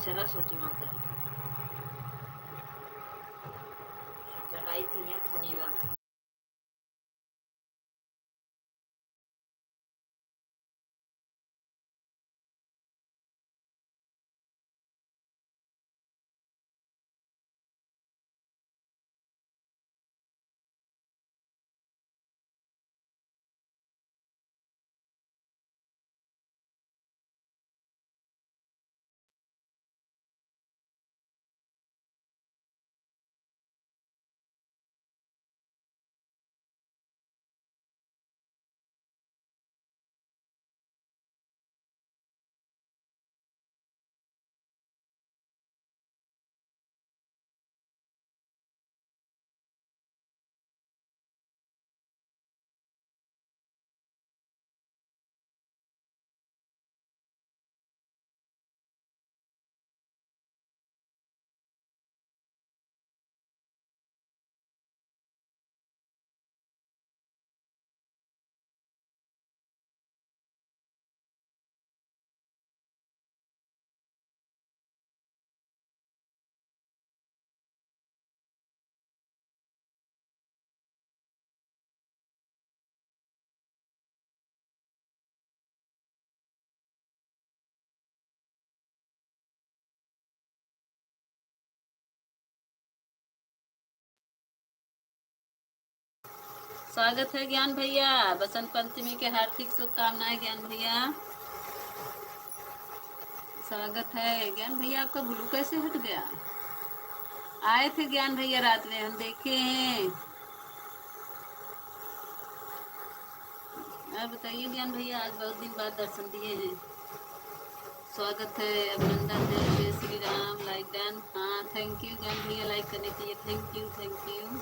सरस्वती माता की चढ़ाई थी यहाँ शनिवार। स्वागत है ज्ञान भैया, बसंत पंचमी के हार्दिक शुभकामनाएं ज्ञान भैया। स्वागत है ज्ञान भैया। आपका ब्लू कैसे हट गया? आए थे ज्ञान भैया रात में, हम देखे हैं। आप बताइए ज्ञान भैया, आज बहुत दिन बाद दर्शन दिए हैं। स्वागत है, अभिनंदन, जय श्री राम। Like done. हाँ थैंक यू ज्ञान भैया, लाइक करने के लिए थैंक यू थैंक यू।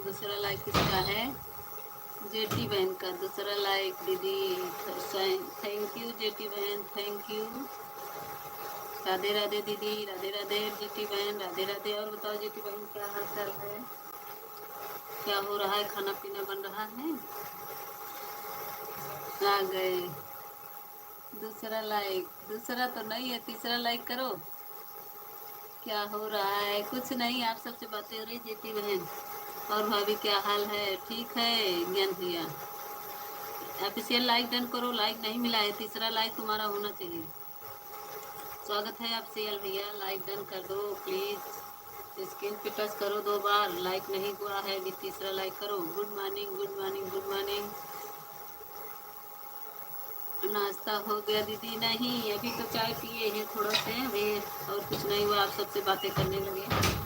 दूसरा लाइक किसका है? जेटी बहन का दूसरा लाइक दीदी। थैंक यू जेटी बहन, थैंक यू। राधे राधे दीदी, राधे राधे जेटी बहन, राधे राधे। और बताओ जेटी बहन, क्या हाल चाल है? क्या हो रहा है? खाना पीना बन रहा है? आ गए। दूसरा लाइक, दूसरा तो नहीं है, तीसरा लाइक करो। क्या हो रहा है? कुछ नहीं, आप सबसे बातें हो रही जेटी बहन। और भाभी क्या हाल है? ठीक है ज्ञान भैया। ऑफिशियल लाइक डन करो, लाइक नहीं मिला है, तीसरा लाइक तुम्हारा होना चाहिए। स्वागत है ऑफिशियल भैया, लाइक डन कर दो प्लीज। स्क्रीन पे टच करो 2 बार, लाइक नहीं हुआ है अभी, तीसरा लाइक करो। Good morning good morning good morning. नाश्ता हो गया दीदी? नहीं, अभी तो चाय पिए हैं थोड़ा से अभी, और कुछ नहीं हुआ, आप सबसे बातें करने लगे।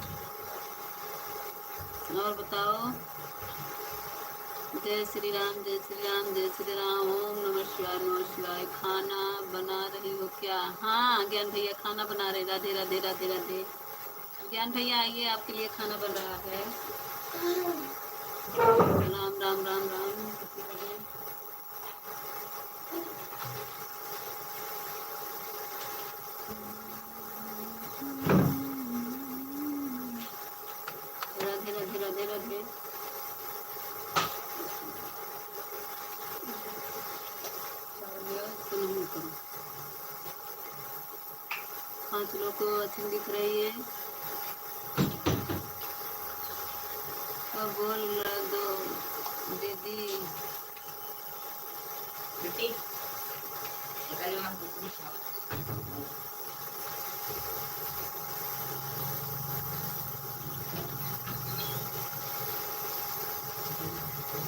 और बताओ। जय श्री राम जय श्री राम जय श्री राम। ओम नमः शिवाय नमः शिवाय। खाना बना रही हो क्या? हाँ ज्ञान भैया खाना बना रहे। राधे राधे राधे राधे। ज्ञान भैया आइए, आपके लिए खाना बन रहा है। राम राम राम राम। राधे राधे राधे राधे। नहीं करो। 5 लोग को अच्छी दिख रही है। और बोल दो दीदी।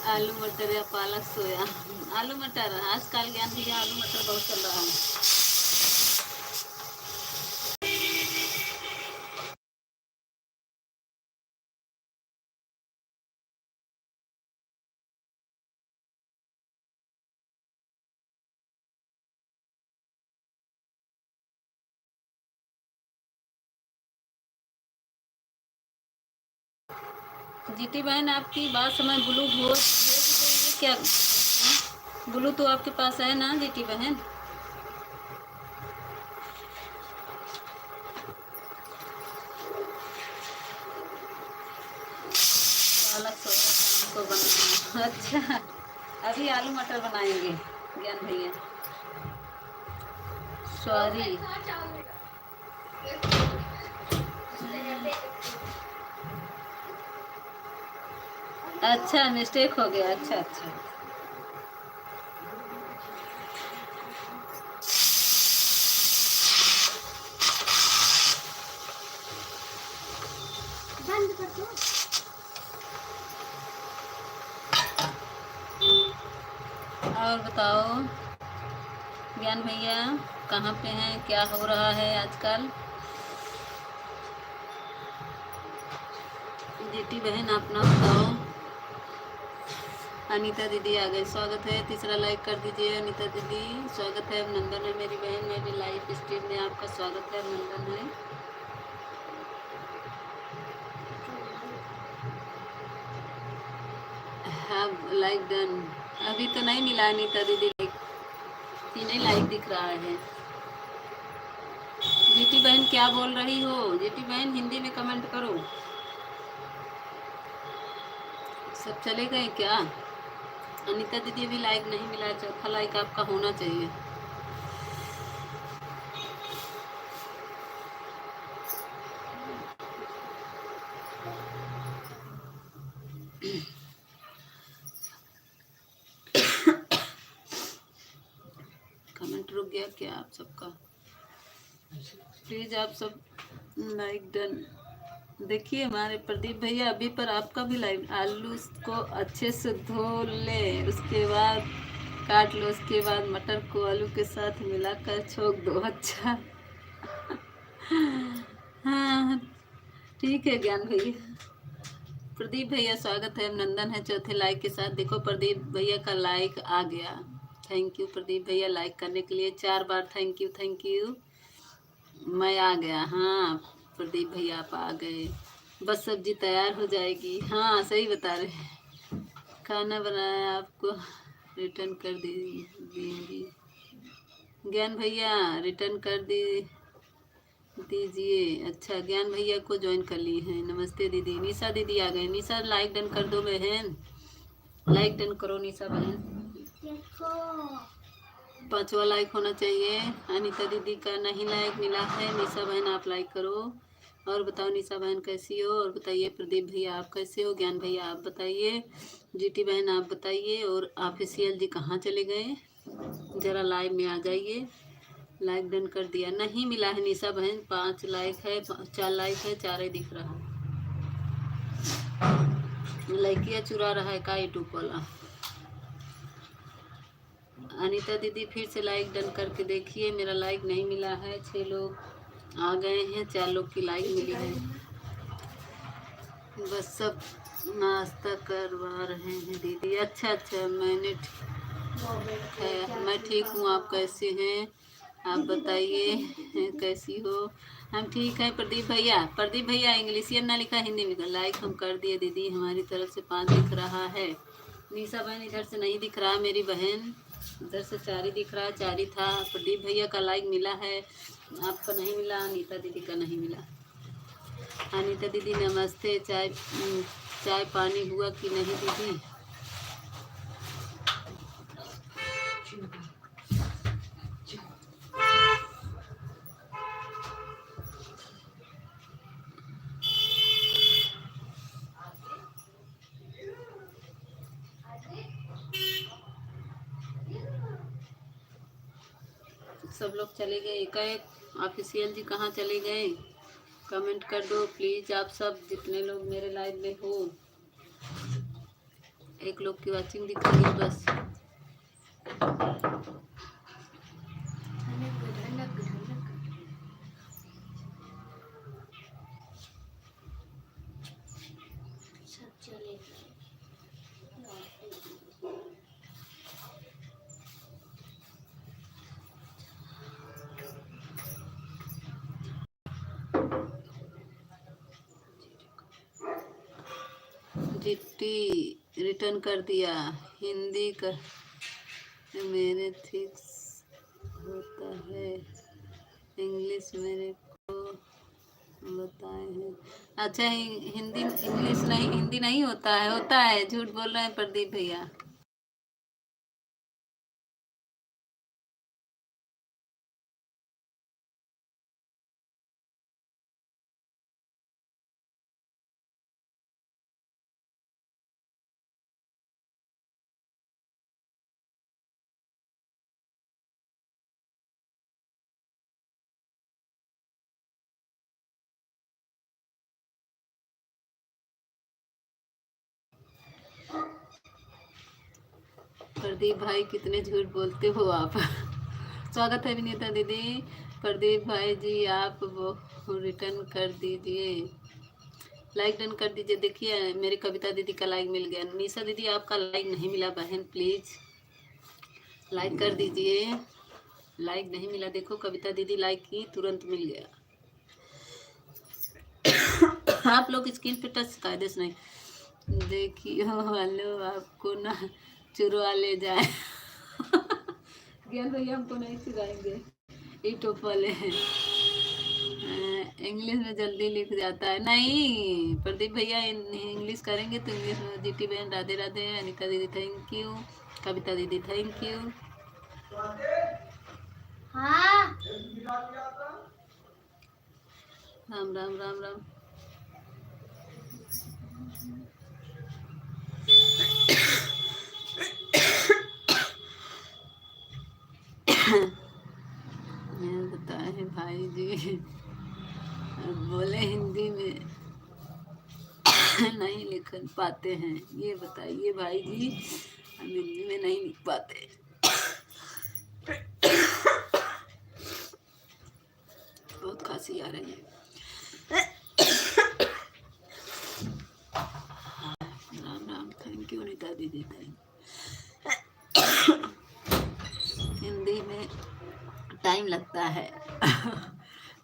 आलू मटर या पालक सोया? आलू मटर आजकल ज्ञान भैया, आलू मटर बहुत चल रहा है। जीती बहन, आपकी बात समझ। ब्लू भेज देंगे क्या? ब्लू तो आपके पास है ना जीती बहन? पालक सोया शाम को बनाना। अच्छा, अभी आलू मटर बनाएंगे ज्ञान भैया। सॉरी। अच्छा मिस्टेक हो गया। अच्छा अच्छा बंद कर दो। और बताओ ज्ञान भैया कहाँ पे हैं, क्या हो रहा है आजकल? जीटी बहन अपना बताओ। अनीता दीदी आ गई, स्वागत है। तीसरा लाइक कर दीजिए अनीता दीदी, स्वागत है। अभिनंदन है मेरी बहन, मेरी लाइव स्ट्रीम में आपका स्वागत है, अभिनंदन है। हाँ लाइक डन। अभी तो नहीं मिला अनीता दीदी, लाइक तीन ही लाइक दिख रहा है। जीटी बहन क्या बोल रही हो? जीटी बहन हिंदी में कमेंट करो। सब चले गए क्या? अनीता दीदी अभी लाइक नहीं मिला, चौथा लाइक आपका होना चाहिए। कमेंट रुक गया क्या आप सबका? प्लीज आप सब लाइक डन। देखिए हमारे प्रदीप भैया अभी पर आपका भी लाइव। आलू को अच्छे से धो ले, उसके बाद काट लो, उसके बाद मटर को आलू के साथ मिलाकर छोक दो। अच्छा हाँ ठीक है ज्ञान भैया। प्रदीप भैया स्वागत है, अभिनंदन है चौथे लाइक के साथ। देखो प्रदीप भैया का लाइक आ गया। थैंक यू प्रदीप भैया लाइक करने के लिए 4 बार थैंक यू थैंक यू। मैं आ गया। हाँ प्रदीप भैया आप आ गए, बस सब्जी तैयार हो जाएगी। हाँ सही बता रहे हैं। खाना बनाया आपको रिटर्न कर देंगी ज्ञान भैया, रिटर्न कर दीजिए। अच्छा ज्ञान भैया को ज्वाइन कर ली है। नमस्ते दीदी। निशा दीदी आ गए। निशा लाइक डन कर दो बहन, लाइक डन करो निशा बहन। 5वां लाइक होना चाहिए। अनीता दीदी का नहीं लाइक मिला है। निशा बहन आप लाइक करो। और बताओ निशा बहन कैसी हो? और बताइए प्रदीप भैया आप कैसे हो? ज्ञान भैया आप बताइए। जीटी बहन आप बताइए। और ऑफिशियल जी कहाँ चले गए? ज़रा लाइव में आ जाइए। लाइक डन कर दिया, नहीं मिला है निशा बहन। 5 लाइक है, 4 लाइक है, 4 ही दिख रहा है। लाइकिया चुरा रहा है का यूट्यूब वाला। अनीता दीदी फिर से लाइक डन करके देखिए। मेरा लाइक नहीं मिला है। 6 लोग आ गए हैं, 4 लोग की लाइक मिली है। बस सब नाश्ता करवा रहे हैं दीदी। अच्छा अच्छा मैं ठीक हूँ, आप कैसे हैं? आप बताइए कैसी हो? हम ठीक है प्रदीप भैया। प्रदीप भैया इंग्लिशियन ना लिखा, हिंदी में लाइक हम कर दिए दीदी। हमारी तरफ से 5 दिख रहा है। निशा बहन इधर से नहीं दिख रहा मेरी बहन, इधर से 4 ही दिख रहा है, 4 ही था। प्रदीप भैया का लाइक मिला है, आपका नहीं मिला। अनीता दीदी का नहीं मिला। अनीता दीदी नमस्ते। चाय पानी हुआ कि नहीं दीदी? सब लोग चले गए एकाएक। ऑफिशियल जी कहाँ चले गए? कमेंट कर दो प्लीज़ आप सब, जितने लोग मेरे लाइव में हो। एक लोग की वॉचिंग दिख रही है बस। जीटी रिटर्न कर दिया। हिंदी का मेरे ठीक होता है, इंग्लिश मेरे को बताए हैं। अच्छा हिंदी इंग्लिश नहीं, हिंदी नहीं होता है? होता है, झूठ बोल रहे हैं प्रदीप भैया। प्रदीप भाई कितने झूठ बोलते हो आप। स्वागत है विनीता दीदी। प्रदीप भाई जी आप वो रिटर्न कर दीजिए, लाइक डन कर दीजिए। देखिए मेरी कविता दीदी का लाइक मिल गया। निशा दीदी आपका लाइक नहीं मिला बहन, प्लीज लाइक कर दीजिए। लाइक नहीं मिला, देखो कविता दीदी लाइक की, तुरंत मिल गया। आप लोग स्क्रीन पे टच कायदे से नहीं देखिए। हेलो आपको ना चुरवा ले जाए। ज्ञान भैया हमको नहीं चुराएंगे, ये टोप वाले हैं। इंग्लिश में जल्दी लिख जाता है। नहीं प्रदीप भैया इंग्लिश करेंगे तो इंग्लिश में। जीटी बहन राधे राधे। अनिता दीदी थैंक यू। कविता दीदी थैंक यू। हाँ। राम राम राम राम। बताए भाई जी बोले हिंदी में नहीं लिख पाते हैं, ये बताइए भाई जी, हम हिंदी में नहीं लिख पाते। बहुत खांसी आ रही है। राम राम। थैंक यू अनिता दीदी। थैंक। हिंदी में टाइम लगता है।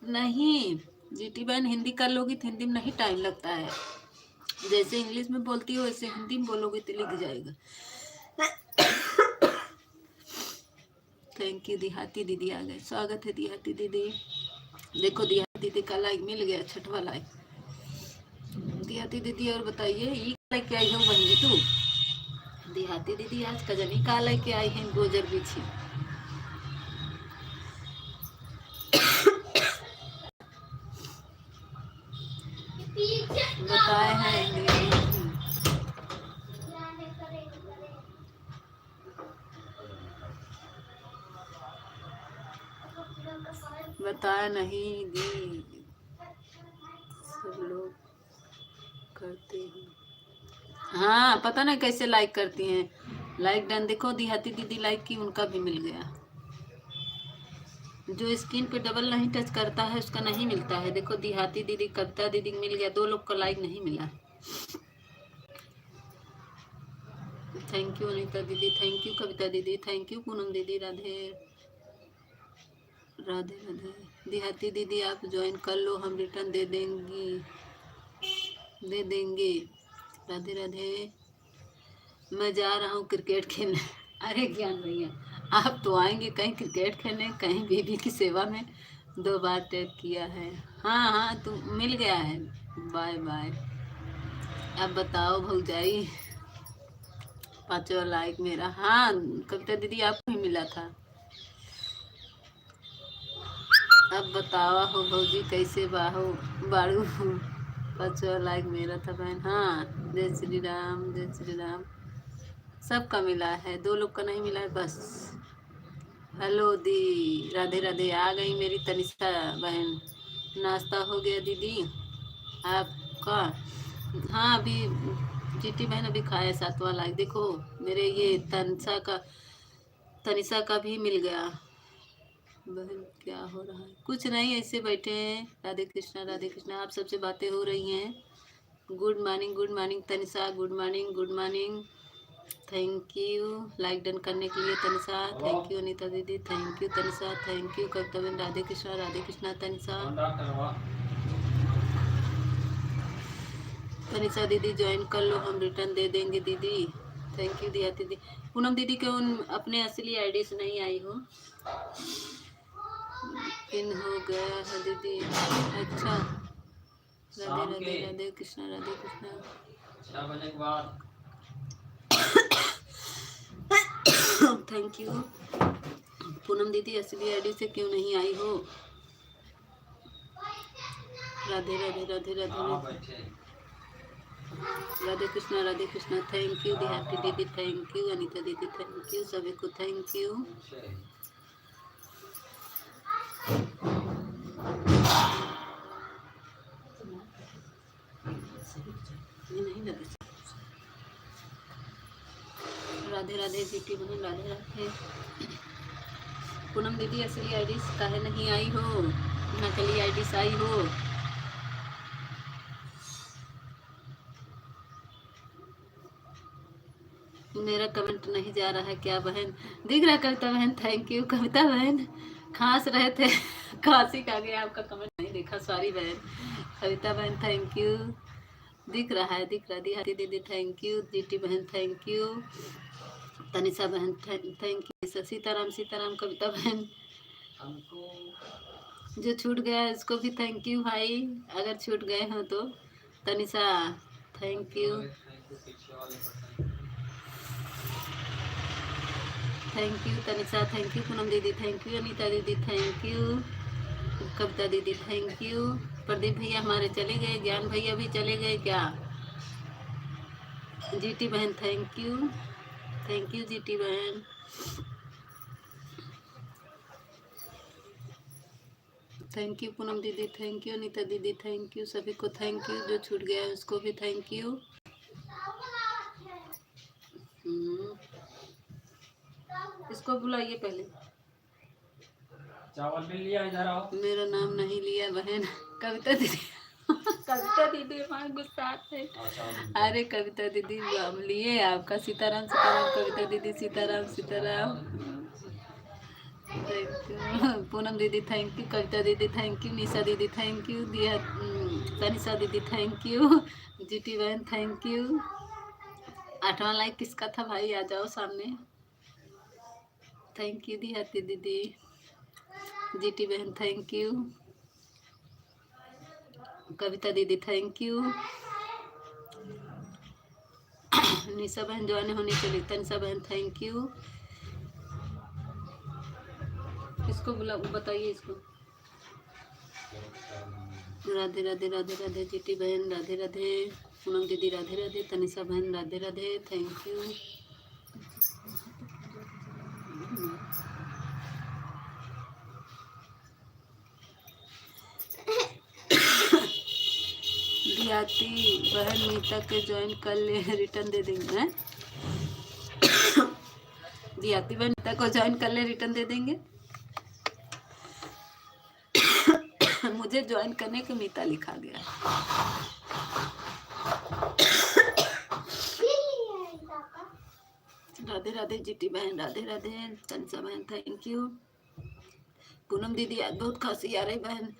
नहीं जीटी बहन, हिंदी कर लोगी तो हिंदी में नहीं टाइम लगता है। जैसे इंग्लिश में बोलती हो वैसे हिंदी में बोलोगे तो लिख जाएगा। Thank you. देहाती दीदी आ गए, स्वागत है देहाती दीदी। देखो देहाती दीदी का लाइक मिल गया, छठवा लाइक। देहाती दीदी और बताइए ये लाइक क्या आई हो बहनी तू। देहाती दीदी आज कजनी का लेके आई है गोजर बिछी। बताए हैं बताया नहीं दी, सब लोग करते हैं। हाँ पता नहीं कैसे लाइक करती हैं। Like done. देखो देहाती दीदी लाइक की, उनका भी मिल गया। जो स्क्रीन पे डबल नहीं टच करता है उसका नहीं मिलता है। देखो देहाती दीदी, कविता दीदी मिल गया, दो लोग का लाइक नहीं मिला। थैंक यू अनिता दीदी, थैंक यू कविता दीदी, थैंक यू पूनम दीदी। राधे राधे राधे। देहाती दीदी आप ज्वाइन कर लो, हम रिटर्न दे देंगे। राधे राधे। मैं जा रहा हूँ क्रिकेट खेलने। अरे ज्ञान भैया आप तो आएंगे कहीं क्रिकेट खेलने, कहीं बीबी की सेवा में। 2 बार टैप किया है। हाँ हाँ तो मिल गया है। Bye bye. अब बताओ भौजाई, 5वां लाइक मेरा। हाँ कविता दीदी आपको ही मिला था। अब बताओ हो भौजी कैसे बाड़ू। 5वां लाइक मेरा था बहन। हाँ जय श्री राम, जय श्री राम। सबका मिला है, 2 लोग का नहीं मिला है बस। हेलो दी, राधे राधे। आ गई मेरी तनिष्का बहन। नाश्ता हो गया दीदी आपका। हाँ अभी जीटी बहन अभी खाए 7वां लाइक। देखो मेरे ये तनिषा का भी मिल गया। बहन क्या हो रहा है? कुछ नहीं, ऐसे बैठे हैं। राधे कृष्णा राधे कृष्णा। आप सबसे बातें हो रही हैं। Good morning Tanisha, good morning. Thank you like done करने के लिए तनिषा। थैंक यू अनिता दीदी, thank you Tanisha, thank you Kavita बहन। राधे कृष्णा तनिषा। तनिषा दीदी ज्वाइन कर लो, हम रिटर्न दे देंगे दीदी। थैंक यू दिया दीदी। पूनम दीदी के उन अपने असली आईडी से नहीं आई हो, पिन हो गया है दीदी। अच्छा राधे राधे राधे कृष्णा राधे कृष्णा। 6 बजे के बाद। Thank you. पूनम दीदी असली आईडी से क्यों नहीं आई हो? राधे राधे राधे राधे राधे कृष्णा। थैंक यू देहाती दीदी, थैंक यू अनिता दीदी, थैंक यू सभी को, thank you. Radhe Radhe GT बहन राधे राधे। पूनम दीदी असली आईडी काहे नहीं आई हो, नकली आईडी आई हो। मेरा कमेंट नहीं जा रहा है क्या बहन? दिख रहा है कविता बहन, थैंक यू। कविता बहन खांस रहे थे खांसी का गया, आपका कमेंट नहीं देखा, सॉरी बहन। कविता बहन थैंक यू, दिख रहा है दिख रहा है। दिहाती दीदी थैंक यू, जीटी बहन थैंक यू, तनिषा बहन थैंक यू, सीताराम सीताराम। कविता बहन जो छूट गया है उसको भी थैंक यू भाई, अगर छूट गए हो तो। Tanisha thank you, thank you Tanisha thank you. Poonam दीदी थैंक यू, अनीता दीदी थैंक यू, कविता दीदी थैंक यू। प्रदीप भैया हमारे चले गए, ज्ञान भैया भी चले गए क्या? जीटी बहन थैंक यू जीटी बहन। थैंक यू पूनम दीदी थैंक यू, अनीता दीदी थैंक यू, सभी को थैंक यू। जो छूट गया है उसको भी थैंक यू। इसको बुलाइए पहले। चावल भी लिया, इधर आओ। मेरा नाम नहीं लिया बहन। कविता दीदी कविता दीदी हमारे गुस्सा है। अरे कविता दीदी हम लिए आपका। सीताराम सीताराम कविता दीदी, सीताराम सीताराम। थैंक यू पूनम दीदी थैंक यू, कविता दीदी थैंक यू, निशा दीदी थैंक यू, दिया तनिषा दीदी थैंक यू, जीटी बहन थैंक यू। 8वां लाइक किसका था भाई, आ जाओ सामने। थैंक यू दिहाती दीदी, जीटी बहन थैंक यू, कविता दीदी थैंक यू, निशा बहन जो आने होने चली, तनिषा बहन थैंक यू। इसको बुला बताइए इसको। राधे राधे राधे राधे जीटी बहन राधे राधे, पूनम दीदी राधे राधे, तनिषा बहन राधे राधे थैंक यू। दिहाती बहन मीता के ज्वाइन कर ले, रिटर्न दे देंगे। दिहाती बहन मीता को ज्वाइन कर ले, रिटर्न दे देंगे। मुझे ज्वाइन करने को मीता लिखा गया। राधे राधे जीटी बहन राधे राधे, तनिषा बहन थैंक यू। पूनम दीदी आज बहुत खांसी आ रही बहन।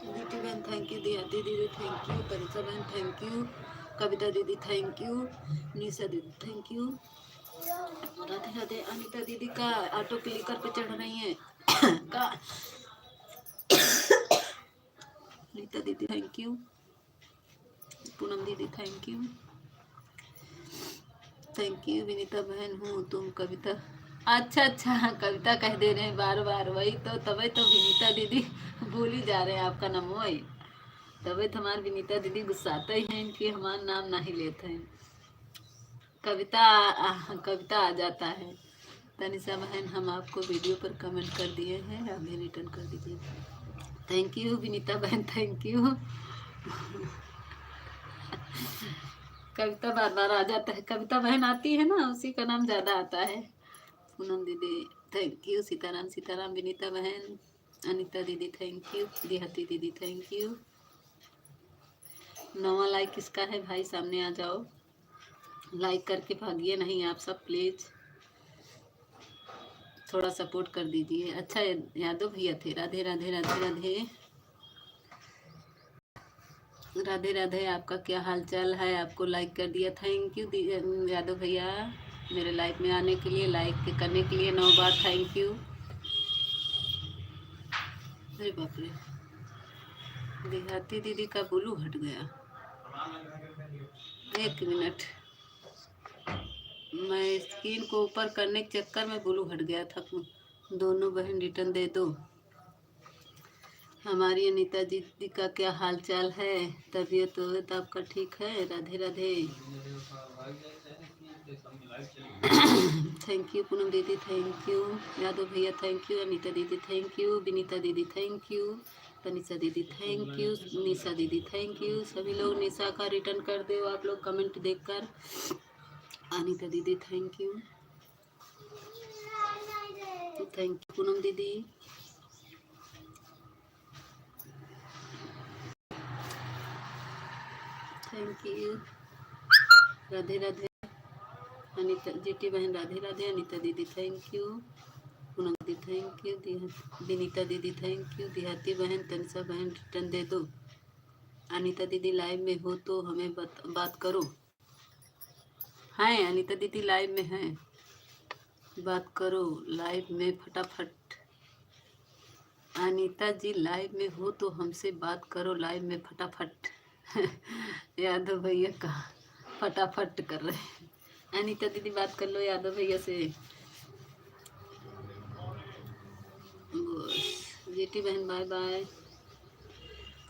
जीटी बहन थैंक यू, दिहाती दीदी थैंक यू, तनिषा बहन थैंक यू, कविता दीदी थैंक यू, निशा दीदी थैंक यू। राधे राधे। अनीता दीदी का ऑटो क्लिकर पे चढ़ रही है का। अनीता दीदी थैंक यू, पूनम दीदी thank you, thank you. Vinita बहन हूँ तुम कविता, अच्छा अच्छा कविता कह दे रहे हैं बार बार, वही तो तभी तो विनीता दीदी भूल ही जा रहे हैं आपका नाम, वही तभी तो हमारे विनीता दीदी गुस्साते ही हैं कि हमारा नाम नहीं लेते हैं। कविता कविता आ जाता है। तनिषा बहन हम आपको वीडियो पर कमेंट कर दिए हैं, आप भी रिटर्न कर दीजिए। थैंक यू विनीता बहन थैंक यू। कविता बार बार आ जाता है, कविता बहन आती है ना उसी का नाम ज़्यादा आता है। पूनम दीदी थैंक यू, सीताराम सीताराम, विनीता बहन, अनीता दीदी थैंक यू, दिहाती दीदी थैंक यू। 9वां लाइक किसका है भाई, सामने आ जाओ, लाइक करके भागिए नहीं आप सब प्लीज़, थोड़ा सपोर्ट कर दीजिए। अच्छा यादव भैया थे, राधे राधे राधे राधे राधे राधे। आपका क्या हाल चाल है, आपको लाइक कर दिया, थैंक यू यादव भैया मेरे लाइफ में आने के लिए, लाइक करने के लिए 9 बार थैंक यू। अरे बाप रे, दिहाती दीदी का ब्लू हट गया, एक मिनट, मैं स्क्रीन को ऊपर करने के चक्कर में ब्लू हट गया था। दोनों बहन रिटर्न दे दो। हमारी अनीता जी का क्या हाल चाल है, तबीयत तो आपका ठीक है, राधे राधे। थैंक यू पूनम दीदी, थैंक यू यादव भैया, थैंक यू अनीता दीदी, थैंक यू विनीता दीदी, थैंक यू तनिषा दीदी, थैंक यू निशा दीदी, थैंक यू। सभी लोग निशा का रिटर्न कर दो आप लोग कमेंट देखकर। अनीता दीदी thank you, thank you Poonam दीदी। Thank you, Radhe Radhe Anita GT बहन, राधे राधे अनीता दीदी, थैंक यू पूनम दीदी, थैंक यू विनीता दीदी, थैंक यू देहाती बहन, तनिषा बहन रिटर्न दे दो। अनीता दीदी लाइव में हो तो हमें बात करो। हैं अनीता दीदी लाइव में हैं, बात करो लाइव में फटाफट। अनीता जी लाइव में हो तो हमसे बात करो लाइव में फटाफट। यादव भैया का फटाफट कर रहे हैं। अनीता दीदी बात कर लो यादव भैया से। जीटी बहन bye bye,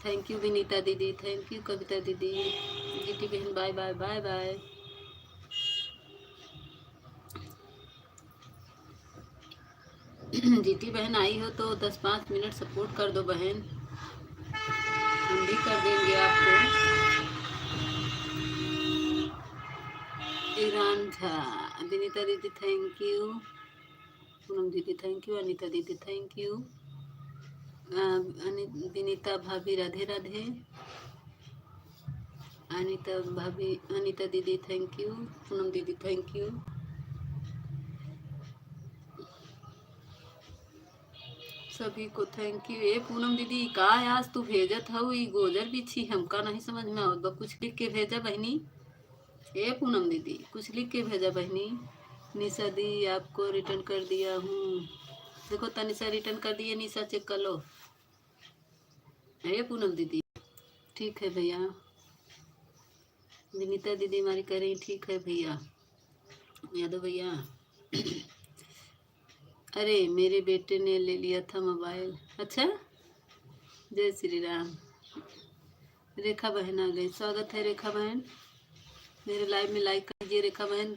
thank you Vinita दीदी, थैंक यू कविता दीदी। जीटी बहन बाय बाय बाय बाय। जीटी बहन आई हो तो 10-5 मिनट सपोर्ट कर दो बहन, हम भी कर देंगे आपको। ईरान झा, विनीता दीदी थैंक यू, पूनम दीदी थैंक यू, अनीता दीदी थैंक यू, विनीता भाभी राधे राधे, अनीता भाभी, अनीता दीदी थैंक यू, पूनम दीदी थैंक यू। सभी को थैंक यू। ए पूनम दीदी का आज तू भेजत हऊ ई गोजर बिछी, हमका नहीं समझ में आवत, कुछ लिख के भेजा बहनी। ए पूनम दीदी कुछ लिख के भेजा बहनी। निशा दी आपको रिटर्न कर दिया हूँ, देखो तनिषा रिटर्न कर दिए, निशा चेक कर लो। ए पूनम दीदी ठीक है भैया, विनीता दीदी हमारी कह रही ठीक है भैया। यादव भैया अरे मेरे बेटे ने ले लिया था मोबाइल। अच्छा, जय श्री राम। रेखा बहन आ गई, स्वागत है रेखा बहन, मेरे लाइव में लाइक कीजिए रेखा बहन,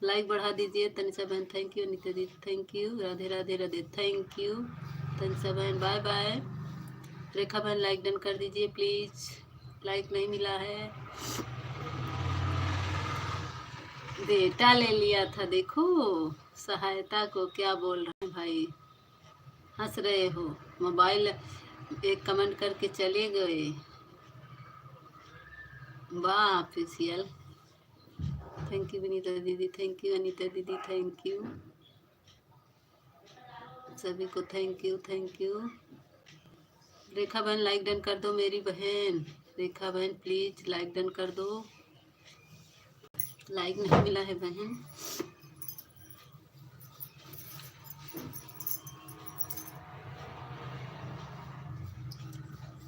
लाइक बढ़ा दीजिए। तनिषा बहन थैंक यू, अनीता दीदी thank you, Radhe Radhe Radhe thank you, Tanisha बहन बाय बाय। रेखा बहन लाइक डन कर दीजिए प्लीज़, लाइक नहीं मिला है। बेटा ले लिया था, देखो सहायता को क्या बोल रहे हैं भाई, हंस रहे हो। मोबाइल एक कमेंट करके चले गए, वाह ऑफिशियल। थैंक यू विनीता दीदी, थैंक यू अनीता दीदी, थैंक यू सभी को, थैंक यू थैंक यू। रेखा बहन लाइक डन कर दो मेरी बहन, रेखा बहन प्लीज लाइक डन कर दो, लाइक नहीं मिला है बहन।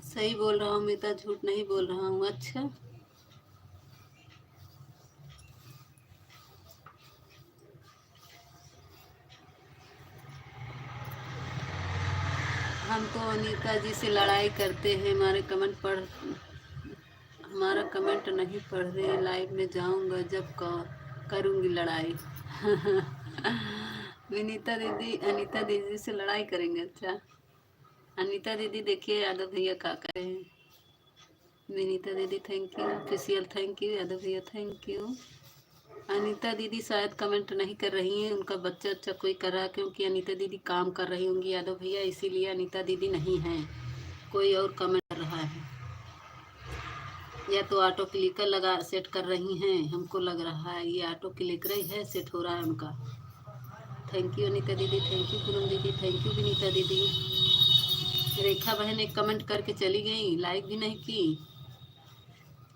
सही बोल रहा हूँ मैं तो, झूठ नहीं बोल रहा हूँ। अच्छा हम तो अनीता जी से लड़ाई करते हैं, हमारा कमेंट नहीं पढ़ रहे, लाइव में जाऊंगा जब करूंगी लड़ाई। विनीता दीदी अनीता दीदी से लड़ाई करेंगे। अच्छा अनीता दीदी देखिए यादव भैया क्या करे हैं। विनीता दीदी thank you official, thank you Yadav भैया थैंक यू। अनीता दीदी शायद कमेंट नहीं कर रही हैं, उनका बच्चा अच्छा कोई कर रहा है, क्योंकि अनीता दीदी काम कर रही होंगी यादव भैया, इसीलिए अनीता दीदी नहीं हैं, कोई और कमेंट कर रहा है, या तो ऑटो क्लिकर लगा सेट कर रही हैं, हमको लग रहा है ये ऑटो क्लिकर ही है, सेट हो रहा है उनका। थैंक यू अनीता दीदी, थैंक यू पूनम दीदी, थैंक यू विनीता दीदी। रेखा बहन एक कमेंट करके चली गई, लाइक भी नहीं की।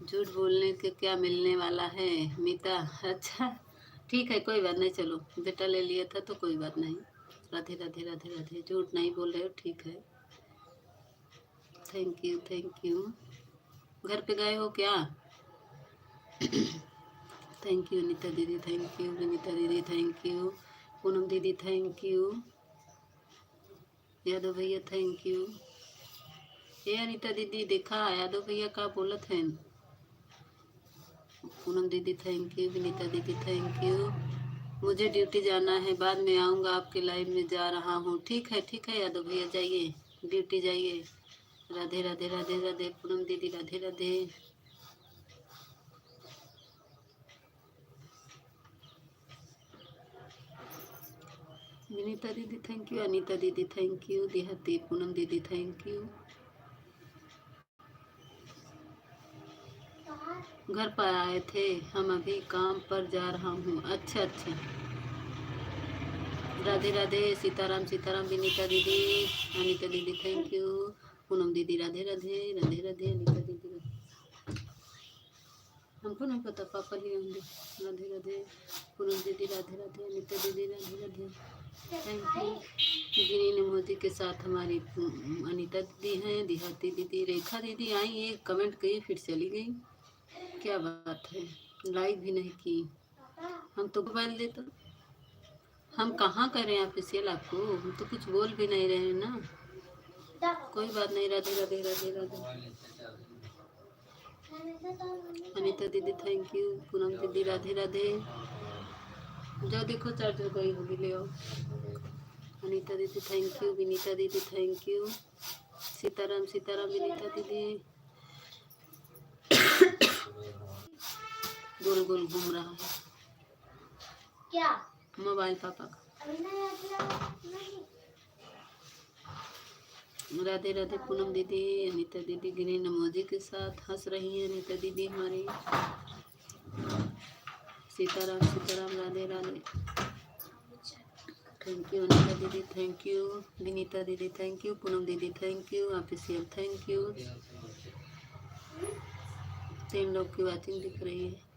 झूठ बोलने के क्या मिलने वाला है मीता। अच्छा ठीक है कोई बात नहीं, चलो बेटा ले लिया था तो कोई बात नहीं। राधे राधे राधे राधे, झूठ नहीं बोल रहे हो, ठीक है। Thank you thank you. घर पे गए हो क्या? थैंक यू अनीता दीदी, थैंक यू विनीता दीदी, थैंक यू पूनम दीदी, थैंक यू यादव भैया, थैंक यू। ये अनीता दीदी देखा यादव भैया का बोलत हैं, पूनम दीदी थैंक यू, विनीता दीदी थैंक यू। मुझे ड्यूटी जाना है, बाद में आऊँगा आपके लाइव में, जा रहा हूँ। ठीक है यादव भैया, जाइए ड्यूटी जाइए। राधे राधे राधे राधे पूनम दीदी, राधे राधे। विनीता दीदी थैंक यू, अनीता दीदी थैंक यू, देहाती पूनम दीदी थैंक यू। घर पर आए थे हम, अभी काम पर जा रहा हूँ। अच्छा। राधे राधे सीताराम सीताराम, विनीता दीदी, अनीता दीदी थैंक यू, पूनम दीदी राधे राधे राधे राधे, अनीता दीदी हमको नहीं पता, पापा लिए होंगे। राधे राधे पूनम दीदी, राधे राधे अनीता दीदी, Radhe Radhe thank you. Green emoji के साथ हमारी अनीता दीदी हैं, देहाती दीदी, रेखा दीदी आई, एक कमेंट की फिर चली गई। क्या बात है, लाइक भी नहीं की। हम तो मोबाइल दे, तो हम कहाँ करें ऑफिशियल आपको, हम तो कुछ बोल भी नहीं रहे हैं ना। कोई बात नहीं। राधे राधे राधे राधे अनीता दीदी थैंक यू, पूनम दीदी राधे राधे। जाओ देखो चार्ज हो गई होगी, ले आओ। अनीता दीदी थैंक यू, विनीता दीदी थैंक यू, सीताराम सीताराम, विनीता दीदी। गोल गोल घूम रहा है क्या मोबाइल पापा का। राधे राधे पूनम दीदी, अनीता दीदी ग्रीन इमोजी के साथ हंस रही है अनीता दीदी हमारी। सीताराम सीताराम, राधे राधे थैंक यू, अनीता दीदी थैंक यू, विनीता दीदी थैंक यू, पूनम दीदी thank you, official thank you. 3 लोग की वाचिंग दिख रही है।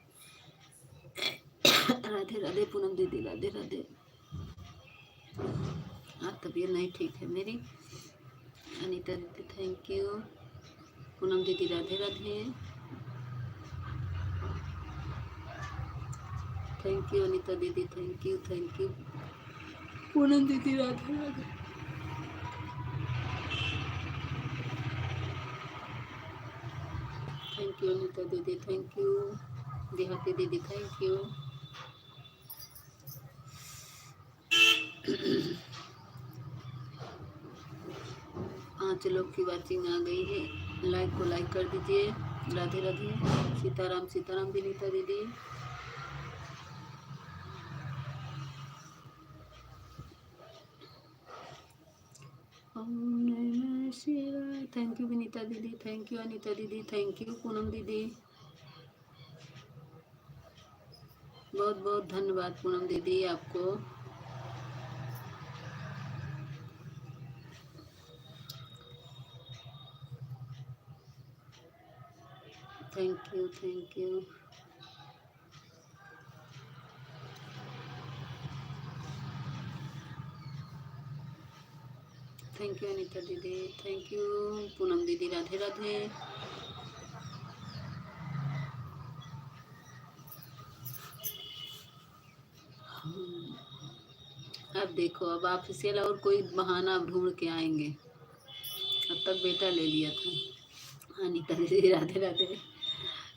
राधे राधे पूनम दीदी, राधे राधे। आज तबीयत नहीं ठीक है मेरी। अनीता दीदी थैंक यू, पूनम दीदी राधे राधे थैंक यू, अनीता दीदी थैंक यू, पूनम दीदी राधे राधे। थैंक यू अनीता दीदी थैंक यू, देहाती दीदी थैंक यू। 5 लोग की वाचिंग आ गई है, लाइक को लाइक कर दीजिए। राधे राधे सीताराम सीताराम, विनीता दीदी। थैंक यू विनीता दीदी, थैंक यू अनीता दीदी, थैंक यू पूनम दीदी। बहुत बहुत धन्यवाद पूनम दीदी आपको। Thank you thank you. Thank you Anita दीदी, थैंक यू पूनम दीदी, राधे राधे। अब देखो, अब ऑफिशियल और कोई बहाना ढूंढ के आएंगे। अब तक बेटा ले लिया था। अनीता दीदी राधे राधे,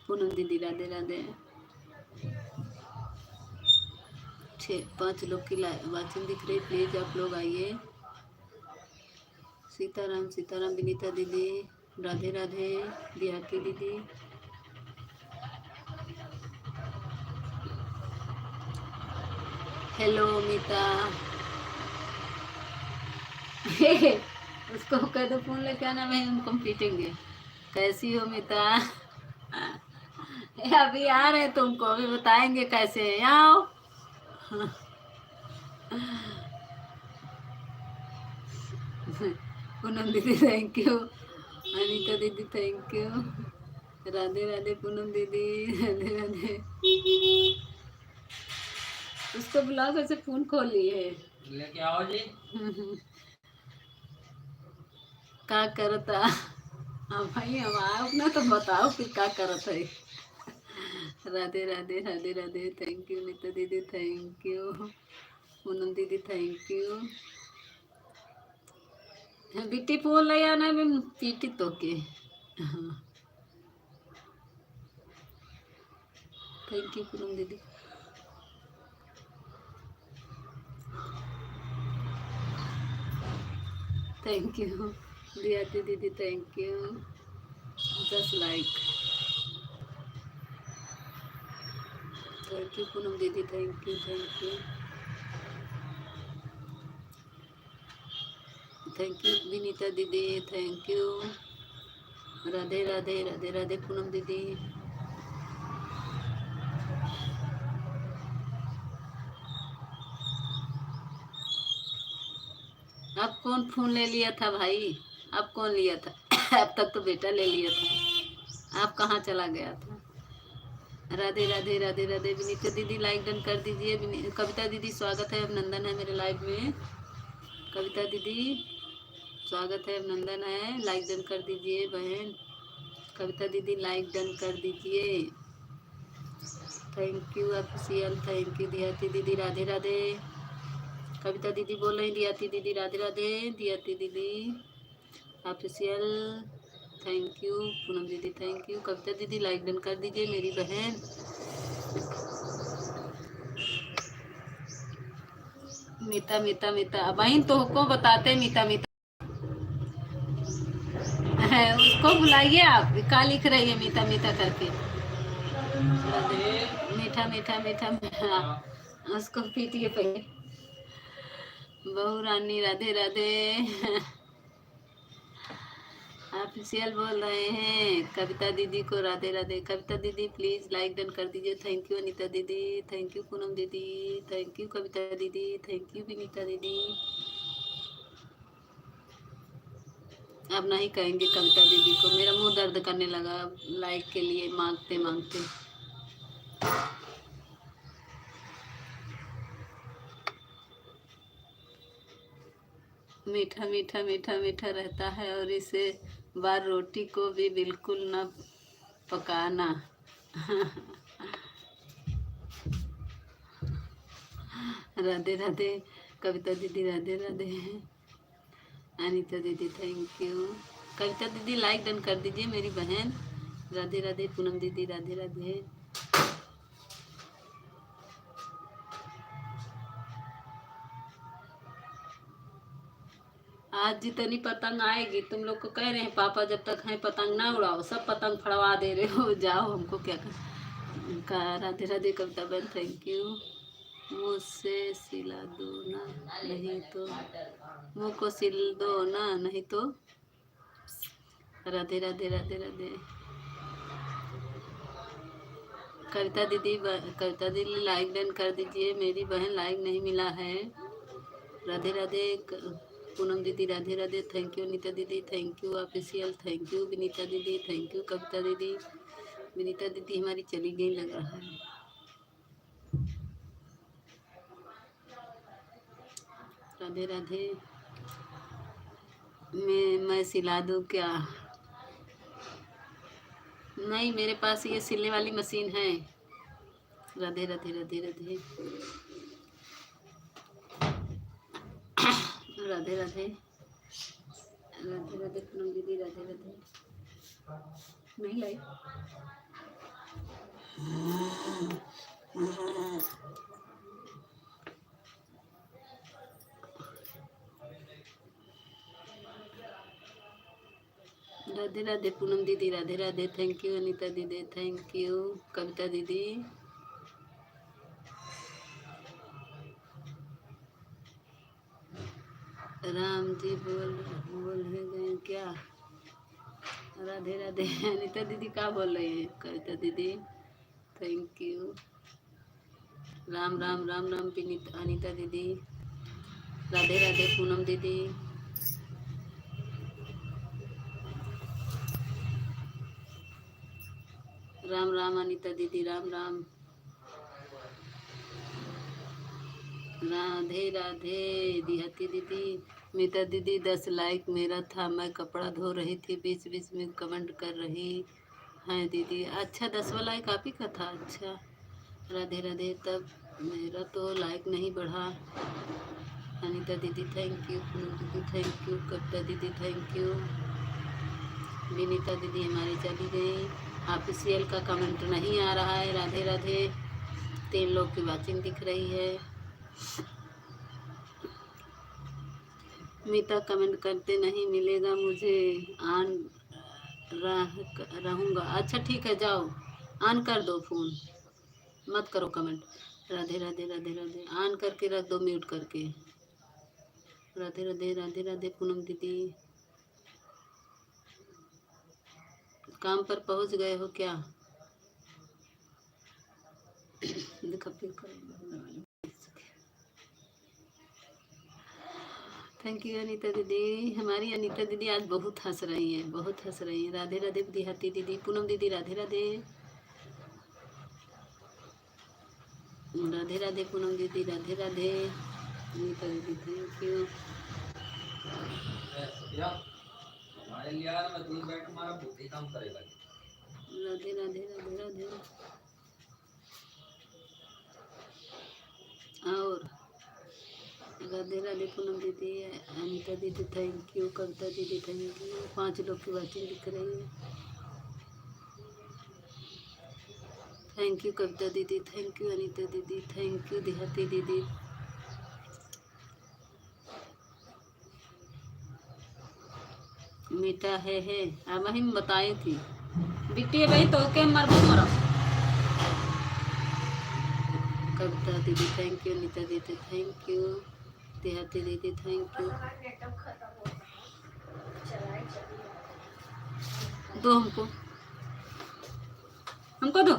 पूनम दीदी राधे राधे। 5 लोग की वाचिंग दिख रही, प्लीज आप लोग आइए। सीताराम सीताराम, विनीता दीदी राधे राधे, देहाती दीदी। हेलो मीता। उसको कह दो फोन लेके आना, मैं उनको पीटेंगे। कैसी हो मीता? अभी आ रहे तुमको, अभी बताएंगे कैसे है। आओ। पूनम दीदी थैंक यू, अनीता दीदी थैंक यू, राधे राधे पूनम दीदी, राधे राधे। उसको बुलाओ, कैसे फोन खोल लिए लेके आओ जी। क्या करता? हाँ भाई, हम आओ ना तो बताओ फिर क्या करत है। राधे राधे राधे राधे, थैंक यू नीता दीदी, थैंक यू पूनम दीदी, थैंक यू। बिट्टी फोन ले आना, मैं पीटी तो के। थैंक यू पूनम दीदी। थैंक यू दियाती दीदी, thank you 10 like. Thank you Poonam दीदी, thank you thank you thank you Vinita दीदी, थैंक यू। राधे राधे राधे राधे पूनम दीदी। अब कौन फोन ले लिया था भाई? अब कौन लिया था? अब तक तो बेटा ले लिया था, आप कहाँ चला गया था? राधे राधे राधे राधे विनीता दीदी, लाइक डन कर दीजिए। कविता दीदी स्वागत है, अभिनंदन है मेरे लाइव में। कविता दीदी स्वागत है, अभिनंदन है, लाइक डन कर दीजिए बहन। कविता दीदी लाइक डन कर दीजिए, thank you official, thank you Diyati दीदी, राधे राधे। कविता दीदी बोल रही, दियाती दीदी राधे राधे, दियाती दीदी ऑफिशियल, थैंक यू पूनम दीदी, थैंक यू। कविता दीदी लाइक डन कर दीजिए मेरी बहन। मीता मीता मीता बहन तो को बताते मीता मीता है, उसको बुलाइए आप, क्या लिख रही है मीता मीता करके? मीठा मीठा मीठा मीठा, उसको पीटिए पहले। बहू रानी राधे राधे। ऑफिशियल बोल रहे हैं कविता दीदी को राधे राधे। कविता दीदी प्लीज लाइक डन कर दीजिए, थैंक यू अनीता दीदी, थैंक यू पूनम दीदी, थैंक यू कविता दीदी, थैंक यू विनीता दीदी। अब नहीं कहेंगे कविता दीदी को, मेरा मुंह दर्द करने लगा लाइक के लिए मांगते मांगते। मीठा मीठा मीठा मीठा रहता है, और इसे बार रोटी को भी बिल्कुल न पकाना। राधे राधे कविता दीदी, राधे राधे अनीता दीदी, थैंक यू। कविता दीदी लाइक डन कर दीजिए मेरी बहन, राधे राधे पूनम दीदी, राधे राधे। आज जितनी पतंग आएगी, तुम लोग को कह रहे हैं पापा जब तक हैं पतंग ना उड़ाओ, सब पतंग फड़वा दे रहे हो, जाओ हमको क्या कर। राधे राधे कविता बहन, थैंक यू। मुझसे सिला दो ना, नहीं तो मुँह को सिल दो ना, नहीं तो। राधे राधे राधे राधे कविता दीदी, कविता दीदी लाइक डन कर दीजिए मेरी बहन, लाइक नहीं मिला है। राधे राधे पूनम दीदी, राधे राधे, थैंक यू अनीता दीदी, thank you official, thank you Vinita दीदी, थैंक यू कविता दीदी। विनीता दीदी हमारी चली गई लग रहा है। राधे राधे। मैं सिला दूँ क्या? नहीं, मेरे पास ये सिलने वाली मशीन है। राधे राधे राधे राधे राधे राधे राधे राधे पूनम दीदी, राधे राधे। नहीं लाई। राधे राधे पूनम दीदी, राधे राधे, थैंक यू अनीता दीदी, थैंक यू कविता दीदी। राम जी बोल गए क्या? राधे राधे अनीता दीदी क्या बोल रही है? कविता दीदी थैंक यू। राम राम राम राम अनीता दीदी, राधे राधे पूनम दीदी। राम राम अनीता दीदी, राम राम। राधे राधे दिहती दीदी। मीता दीदी 10 लाइक मेरा था, मैं कपड़ा धो रही थी, बीच बीच में कमेंट कर रही हैं दीदी। अच्छा 10वां लाइक आप ही का था, अच्छा राधे राधे। तब मेरा तो लाइक नहीं बढ़ा। अनीता दीदी थैंक यू, पूनम दीदी थैंक यू, कविता दीदी थैंक यू। विनीता दीदी हमारी चली गई। ऑफिशियल का कमेंट नहीं आ रहा है। राधे राधे। 3 लोग की वाचिंग दिख रही है। मीता कमेंट करते नहीं मिलेगा मुझे, ऑन रहूँगा। अच्छा ठीक है, जाओ ऑन कर दो फ़ोन, मत करो कमेंट। राधे राधे राधे राधे। ऑन करके रख दो, म्यूट करके। राधे राधे राधे राधे। पूनम दीदी काम पर पहुंच गए हो क्या? थैंक यू अनीता दीदी। हमारी अनीता दीदी आज बहुत हंस रही हैं, बहुत हंस रही हैं। राधे राधे देहाती दीदी। पूनम दीदी राधे राधे। राधे राधे। पूनम दीदी राधे राधे। अनीता दीदी थैंक यू। राधे राधे राधे राधे। और राधे राधे। पूनम दीदी, अनीता दीदी थैंक यू, कविता दीदी थैंक यू। 5 लोग की वाचिंग दिख रही है। थैंक यू कविता दीदी, थैंक यू अनीता दीदी, थैंक यू देहाती दीदी। मीठा है अब हम बताई थी बिट्टी भाई तो के मरबो मरो। कविता दीदी थैंक यू, अनीता दीदी थैंक यू, देहाती दीदी थैंक यू। दो हमको दो।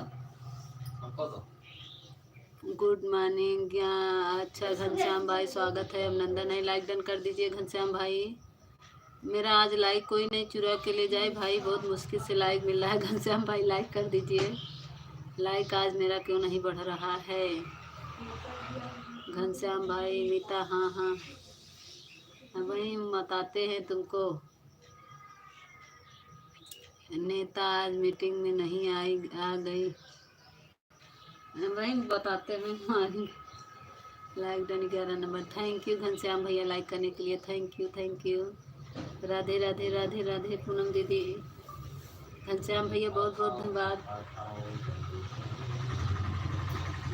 Good morning. अच्छा घनश्याम भाई स्वागत है, अभिनंदन है। लाइक डन कर दीजिए घनश्याम भाई। मेरा आज लाइक कोई नहीं चुरा के ले जाए भाई, बहुत मुश्किल से लाइक मिल रहा है। घनश्याम भाई लाइक कर दीजिए। लाइक आज मेरा क्यों नहीं बढ़ रहा है? घनश्याम भाई। मीता हाँ हाँ वही बताते हैं तुमको। नेता आज मीटिंग में नहीं आ गई, वही बताते हैं हमारी। Like done 11 number. Thank you Ghanshyam भैया लाइक करने के लिए, thank you thank you. Radhe Radhe Radhe Radhe. Poonam दीदी, घनश्याम भैया बहुत बहुत धन्यवाद।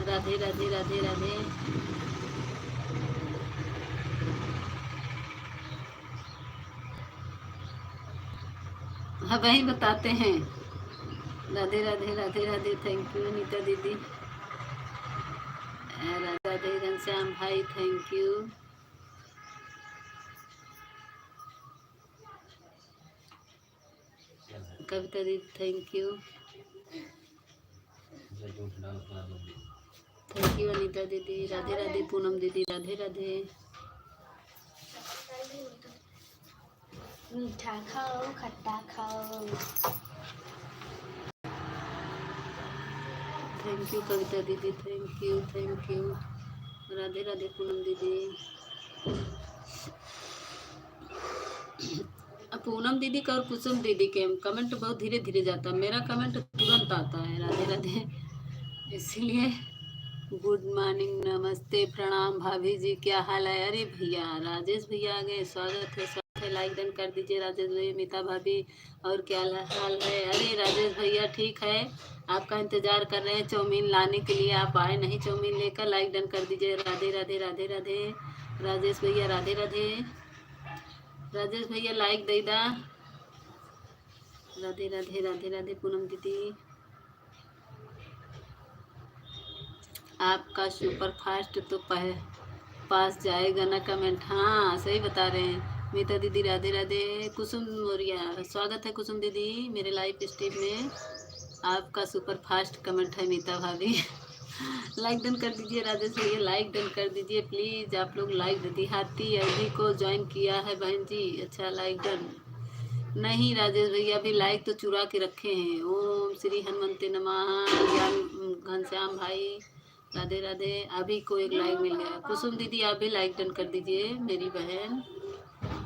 राधे राधे राधे राधे। हाँ वही बताते हैं। राधे राधे राधे राधे। थैंक यू अनीता दीदी। राधे राधे घनश्याम भाई थैंक यू। कविता दीदी thank you, thank you Anita दीदी। राधे राधे। पूनम दीदी राधे राधे। मीठा खाओ खट्टा खाओ। थैंक यू कविता दीदी, thank you thank you. Radhe Radhe. Poonam दीदी। पूनम दीदी का और कुसुम दीदी के कमेंट बहुत धीरे धीरे जाता है, मेरा कमेंट तुरंत आता है। राधे राधे। इसलिए गुड मॉर्निंग, नमस्ते, प्रणाम भाभी जी, क्या हाल है? अरे भैया राजेश भैया आ गए, स्वागत है स्वागत है। लाइक डन कर दीजिए राजेश भैया। मीता भाभी और क्या हाल है? अरे राजेश भैया ठीक है, आपका इंतजार कर रहे हैं चाउमीन लाने के लिए, आप आए नहीं चाउमीन लेकर। लाइक डन कर दीजिए। राधे राधे राधे राधे। राजेश भैया राधे राधे। राजेश भैया लाइक दे दा। राधे राधे राधे राधे। पूनम दीदी आपका सुपर फास्ट तो पास जाएगा ना कमेंट। हाँ सही बता रहे हैं। मीता दीदी राधे राधे। कुसुम मौर्य स्वागत है कुसुम दीदी मेरे लाइव स्ट्रीम में। आपका सुपर फास्ट कमेंट है मीता भाभी। लाइक डन कर दीजिए राजेश भैया, लाइक डन कर दीजिए प्लीज़। आप लोग लाइक देहाती अभी को ज्वाइन किया है बहन जी। अच्छा लाइक डन नहीं राजेश भैया, अभी लाइक तो चुरा के रखे हैं। ओम श्री हनुमंते नमः। ज्ञान घनश्याम भाई राधे राधे। अभी को एक लाइक मिल गया। कुसुम दीदी आप भी लाइक डन कर दीजिए मेरी बहन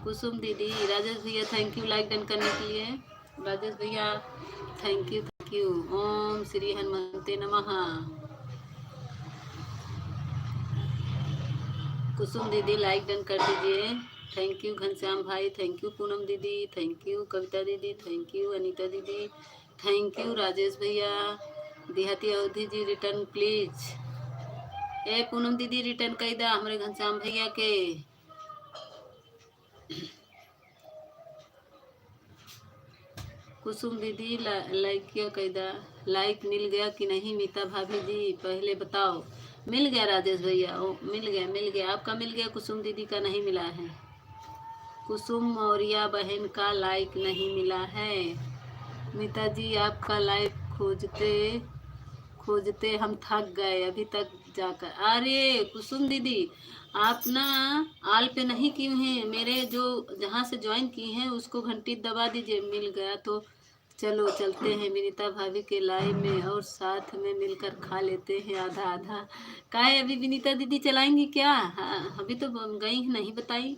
कुसुम दीदी। राजेश भैया थैंक यू लाइक डन करने के लिए। राजेश भैया थैंक यू। ओम श्री हनुमंते नमः। कुसुम दीदी लाइक डन कर दीजिए। थैंक यू घनश्याम भाई, थैंक यू पूनम दीदी, थैंक यू कविता दीदी, थैंक यू अनीता दीदी, थैंक यू राजेश भैया। देहाती अवधि जी रिटर्न प्लीज। ए पूनम दीदी रिटर्न कई दा हमारे घनश्याम भैया के। कुसुम दीदी लाइक किया कैदा। लाइक मिल गया कि नहीं मीता भाभी जी पहले बताओ। मिल गया राजेश भैया, ओ मिल गया आपका मिल गया, कुसुम दीदी का नहीं मिला है। कुसुम मौर्या बहन का लाइक नहीं मिला है। मीता जी आपका लाइक खोजते खोजते हम थक गए अभी तक जाकर। अरे कुसुम दीदी आप ना आल पे नहीं किए हैं, मेरे जो जहाँ से ज्वाइन की हैं उसको घंटी दबा दीजिए, मिल गया तो चलो चलते हैं विनीता भाभी के लाइव में और साथ में मिलकर खा लेते हैं आधा आधा। काहे अभी विनीता दीदी चलाएंगी क्या? हाँ, अभी तो गई नहीं बताई।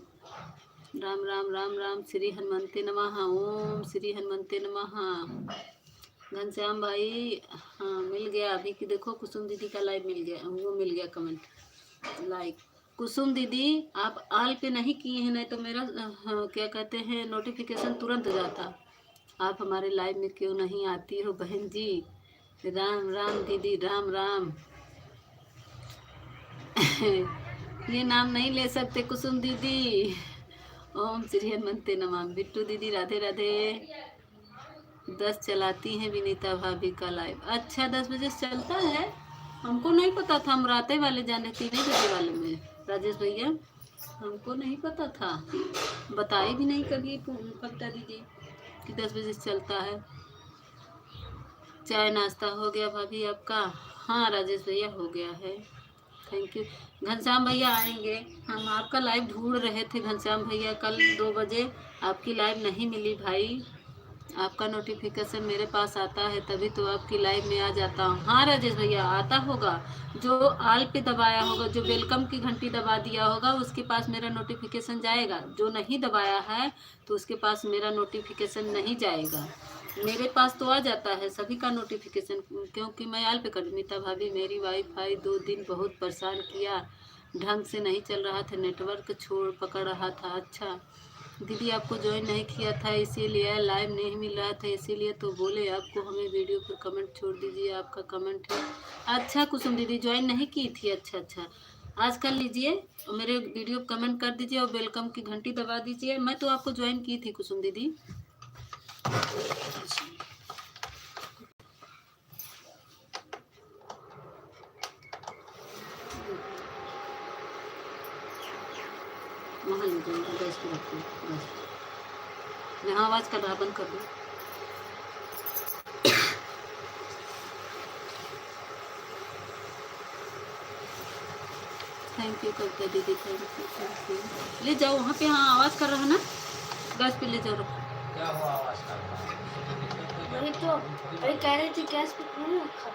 राम राम राम राम श्री हनुमंते नमः। ओम श्री हनुमंते नमः। घनश्याम भाई हाँ मिल गया अभी कि देखो कुसुम दीदी का लाइव मिल गया, वो मिल गया कमेंट लाइक। कुसुम दीदी आप आल पे नहीं किए हैं, नहीं तो मेरा हाँ, क्या कहते हैं नोटिफिकेशन तुरंत जाता। आप हमारे लाइव में क्यों नहीं आती हो बहन जी? राम राम दीदी राम राम। ये नाम नहीं ले सकते कुसुम दीदी। ओम श्री हनुमंते नमः। बिट्टू दीदी राधे राधे। 10 चलाती हैं विनीता भाभी का लाइव। अच्छा 10 बजे से चलता है, हमको नहीं पता था, हम राते वाले जाने 3 बजे वाले में राजेश भैया, हमको नहीं पता था, बताई भी नहीं कभी कविता दीदी कि 10 बजे से चलता है। चाय नाश्ता हो गया भाभी आपका? हाँ राजेश भैया हो गया है, थैंक यू। घनश्याम भैया आएंगे, हम आपका लाइव ढूंढ रहे थे घनश्याम भैया, कल 2 बजे आपकी लाइव नहीं मिली भाई। आपका नोटिफिकेशन मेरे पास आता है तभी तो आपकी लाइव में आ जाता हूँ। हाँ राजेश भैया आता होगा, जो आल पे दबाया होगा, जो वेलकम की घंटी दबा दिया होगा उसके पास मेरा नोटिफिकेशन जाएगा, जो नहीं दबाया है तो उसके पास मेरा नोटिफिकेशन नहीं जाएगा। मेरे पास तो आ जाता है सभी का नोटिफिकेशन, क्योंकि मैं आल पे कर। मीता भाभी मेरी वाईफाई 2 दिन बहुत परेशान किया, ढंग से नहीं चल रहा था, नेटवर्क छोड़ पकड़ रहा था। अच्छा दीदी आपको ज्वाइन नहीं किया था इसीलिए लाइव नहीं मिल रहा था, इसीलिए तो बोले आपको हमें वीडियो पर कमेंट छोड़ दीजिए, आपका कमेंट है। अच्छा कुसुम दीदी ज्वाइन नहीं की थी, अच्छा अच्छा आज कर लीजिए, मेरे वीडियो पर कमेंट कर दीजिए और वेलकम की घंटी दबा दीजिए। मैं तो आपको ज्वाइन की थी कुसुम दीदी। वहाँ ले जाऊँगा गैस पे रख दूँ बस। यहाँ आवाज़ कर रहा, बंद कर दूँ। थैंक यू कविता दीदी, थैंक यू। ले जाओ वहाँ पे, हाँ आवाज़ कर रहा है ना, गैस पे ले जाओ रखो। क्या हुआ आवाज का? वही तो वही कह रही थी गैस पे क्यों नहीं रखा?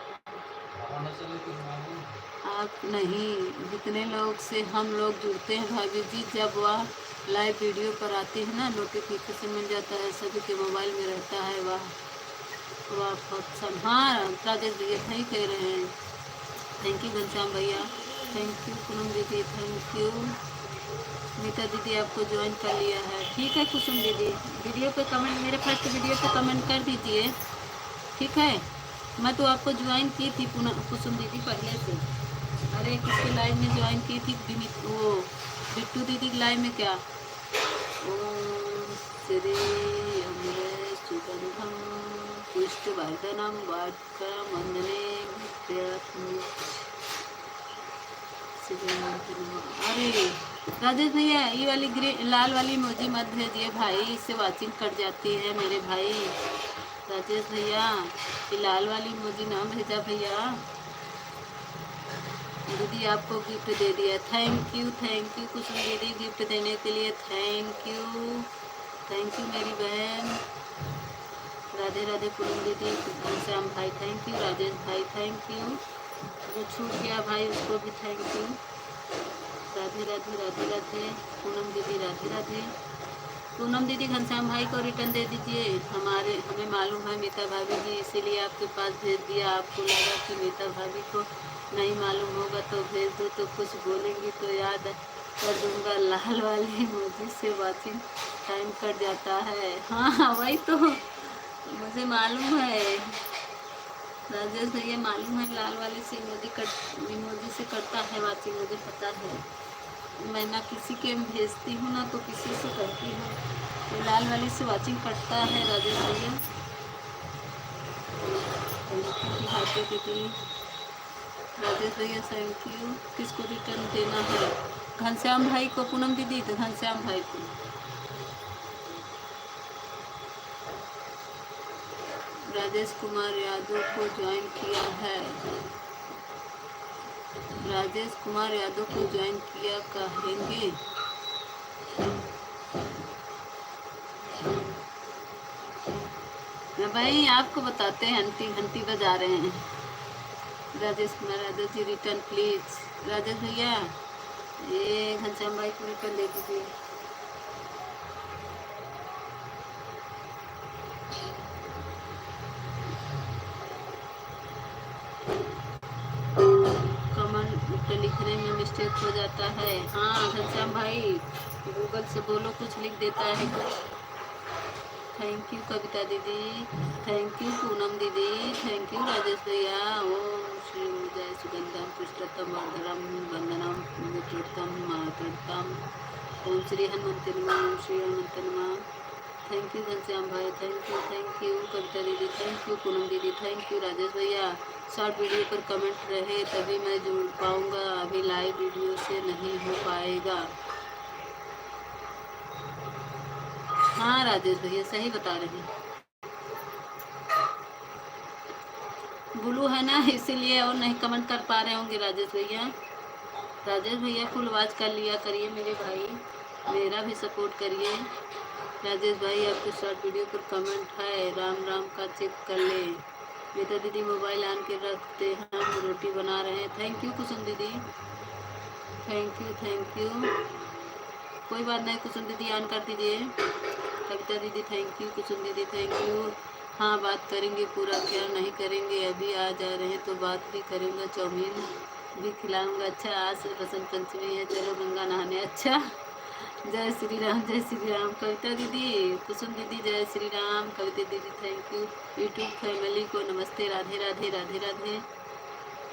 आप नहीं, जितने लोग से हम लोग जुड़ते हैं भाभी जी, जब वह लाइव वीडियो पर आती है ना नोटिफिकेशन मिल जाता है, सभी के मोबाइल में रहता है। वाह वाह बहुत। हाँ राजेश भैया थैंक कह रहे हैं, थैंक यू घनश्याम भैया, थैंक यू पूनम दीदी, थैंक यू। मीता दीदी आपको ज्वाइन कर लिया है, ठीक है कुसुम दीदी। वीडियो पे कमेंट, मेरे फर्स्ट वीडियो पे कमेंट कर दीजिए, ठीक है। मैं तो आपको ज्वाइन की थी कुसुम दीदी पहले से। अरे किसके लाइव में ज्वाइन की थी? वो बिट्टू दीदी की लाइव में क्या? ओम श्री अमृत सुगंधम पुष्टवर्धनम वाटकमंडने अरे राजेश भैया ये वाली लाल वाली मोजी मत भेजिए भाई, इससे वाचिंग कट जाती है मेरे भाई। राजेश भैया ये लाल वाली मोजी ना भेजा भैया। दीदी आपको गिफ्ट दे दिया, थैंक यू कुसुम दीदी, गिफ्ट देने के लिए थैंक यू मेरी बहन। राधे राधे पूनम दीदी, घनश्याम भाई थैंक यू, राजेश भाई थैंक यू, जो छूट गया भाई उसको भी थैंक यू। राधे राधे राधे राधे पूनम दीदी, राधे राधे पूनम दीदी। घनश्याम भाई को रिटर्न दे दीजिए, हमें मालूम है मीता भाभी जी, इसीलिए आपके पास भेज दिया। आपको लगा कि मीता भाभी को नहीं मालूम होगा तो भेज दो, तो कुछ बोलेंगी तो याद कर दूंगा। लाल वाली मुझे से वाचिंग टाइम कट जाता है। हाँ वही तो मुझे मालूम है राजेश भैया, मालूम है लाल वाले से इमोजी से करता है वाचिंग, मुझे पता है। मैं ना किसी के भेजती हूँ ना तो किसी से करती हूँ, तो लाल वाली से वाचिंग करता है राजेश भैया। दिखाते दीदी राजेश भैया, थैंक यू। किसको रिटर्न देना है? घनश्याम भाई को, पूनम दीदी, तो घनश्याम भाई को। राजेश कुमार यादव को ज्वाइन किया है, राजेश कुमार यादव को ज्वाइन किया कहेंगे। भाई आपको बताते हैं, घंटी घंटी बजा रहे हैं। Rajesh Kumar Yadav ji return please. राजेश भैया ये घनश्याम भाई को रिटर्न दे दीजिए। कमेंट लिखने में मिस्टेक हो जाता है। हाँ घनश्याम भाई, गूगल से बोलो, कुछ लिख देता है कुछ। थैंक यू कविता दीदी, थैंक यू पूनम दीदी, थैंक यू राजेश भैया। ओम श्री जय सुगंधम पुष्टतम वर्धनम वंदनम मुद्रतम मातृतम। ओम श्री हनुमंत नमः, ओम श्री हनुमंत नमः। थैंक यू घनश्याम भाई, थैंक यू कविता दीदी, थैंक यू पूनम दीदी, थैंक यू राजेश भैया। शॉर्ट वीडियो पर कमेंट रहे तभी मैं जुड़ पाऊँगा, अभी लाइव वीडियो से नहीं हो पाएगा। हाँ राजेश भैया सही बता रहे हैं, ब्लू है ना इसीलिए और नहीं कमेंट कर पा रहे होंगे राजेश भैया। राजेश भैया फुल वॉच कर लिया करिए मेरे भाई, मेरा भी सपोर्ट करिए। राजेश भाई आपके शॉर्ट वीडियो पर कमेंट है, राम राम का चेक कर ले। बेटा दीदी मोबाइल आन के रखते, हम रोटी बना रहे हैं। थैंक यू कुसुम दीदी, थैंक यू। कोई बात नहीं कुसुम दीदी, ऑन कर दीजिए। कविता दीदी थैंक यू, कुसुम दीदी थैंक यू। हाँ बात करेंगे, पूरा क्या नहीं करेंगे, अभी आ जा रहे हैं तो बात भी करेंगे, चाउमीन भी खिलाऊंगा। अच्छा आज से बसंत पंचमी है, चलो गंगा नहाने। अच्छा जय श्री राम, जय श्री राम। कविता दीदी, कुसुम दीदी जय श्री राम। कविता दीदी थैंक यू। यूट्यूब फैमिली को नमस्ते, राधे राधे राधे राधे।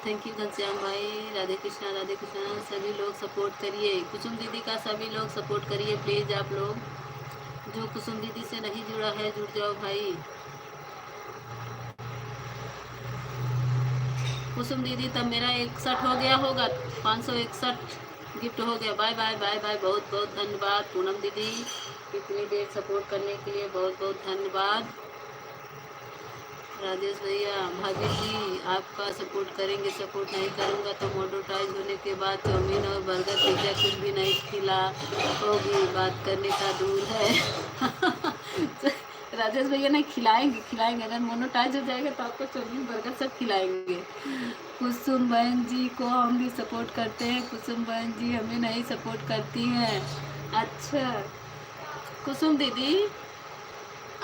थैंक यू घनश्याम भाई, राधे कृष्णा राधे कृष्णा। सभी लोग सपोर्ट करिए कुसुम दीदी का, सभी लोग सपोर्ट करिए प्लीज़। आप लोग जो कुसुम दीदी से नहीं जुड़ा है जुड़ जाओ भाई। कुसुम दीदी तब मेरा 61 हो गया होगा, 561 गिफ्ट हो गया। बाय बाय बाय बाय, बहुत बहुत धन्यवाद पूनम दीदी, इतनी देर सपोर्ट करने के लिए बहुत बहुत धन्यवाद। राजेश भैया, भाभी जी आपका सपोर्ट करेंगे, सपोर्ट नहीं करूँगा तो मोनोटाइज होने के बाद चाउमीन और बर्गर पिज्ज़ा कुछ भी नहीं खिला होगी, बात करने का दूर है। राजेश भैया नहीं खिलाएंगे, अगर मोनोटाइज हो जाएगा तो आपको चाउमीन बर्गर सब खिलाएंगे। कुसुम बहन जी को हम भी सपोर्ट करते हैं, कुसुम बहन जी हमें नहीं सपोर्ट करती हैं। अच्छा कुसुम दीदी,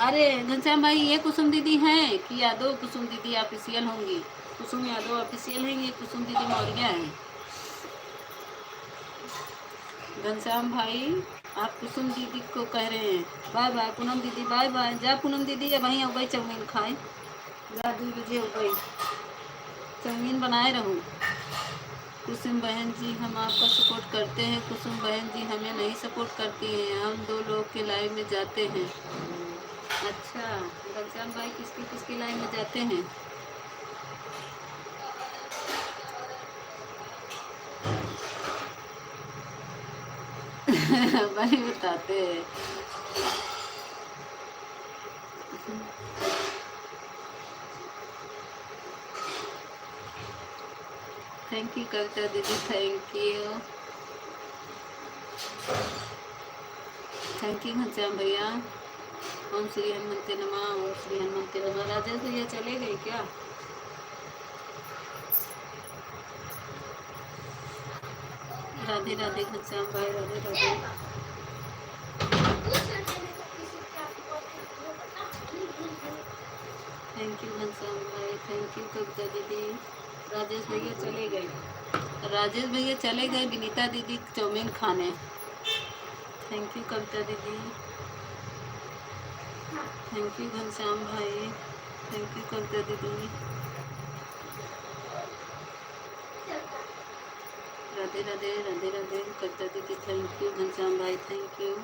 अरे घनश्याम भाई ये कुसुम दीदी हैं कि यादव कुसुम दीदी ऑफिशियल होंगी? कुसुम यादव ऑफिशियल हैं, ये कुसुम दीदी मौर्य हैं। घनश्याम भाई आप कुसुम दीदी को कह रहे हैं बाय बाय। पूनम दीदी बाय बाय, जा पूनम दीदी अब वहीं हो गई चाउमीन खाए, जा 2 बजे हो गई, चाउमीन बनाए रहूँ। कुसुम बहन जी हम आपका सपोर्ट करते हैं, कुसुम बहन जी हमें नहीं सपोर्ट करती हैं, हम 2 लोग के लाइव में जाते हैं। अच्छा घनश्याम भाई किसकी लाइन में जाते हैं? भाई बताते हैं। थैंक यू कविता दीदी, थैंक यू घनश्याम भैया। ओम श्री हनुमंते नमः, ओम श्री हनुमंते नमः। राजेश भैया चले गए क्या? राधे राधे घनश्याम भाई, राधे राधे। थैंक यू घनश्याम भाई, थैंक यू कविता दीदी। राजेश भैया चले गए, राजेश भैया चले गए विनीता दीदी चाउमीन खाने। थैंक यू कविता दीदी। थैंक यू घनश्याम भाई, थैंक यू कविता दीदी, राधे राधे राधे राधे कविता दीदी, थैंक यू घनश्याम भाई, थैंक यू।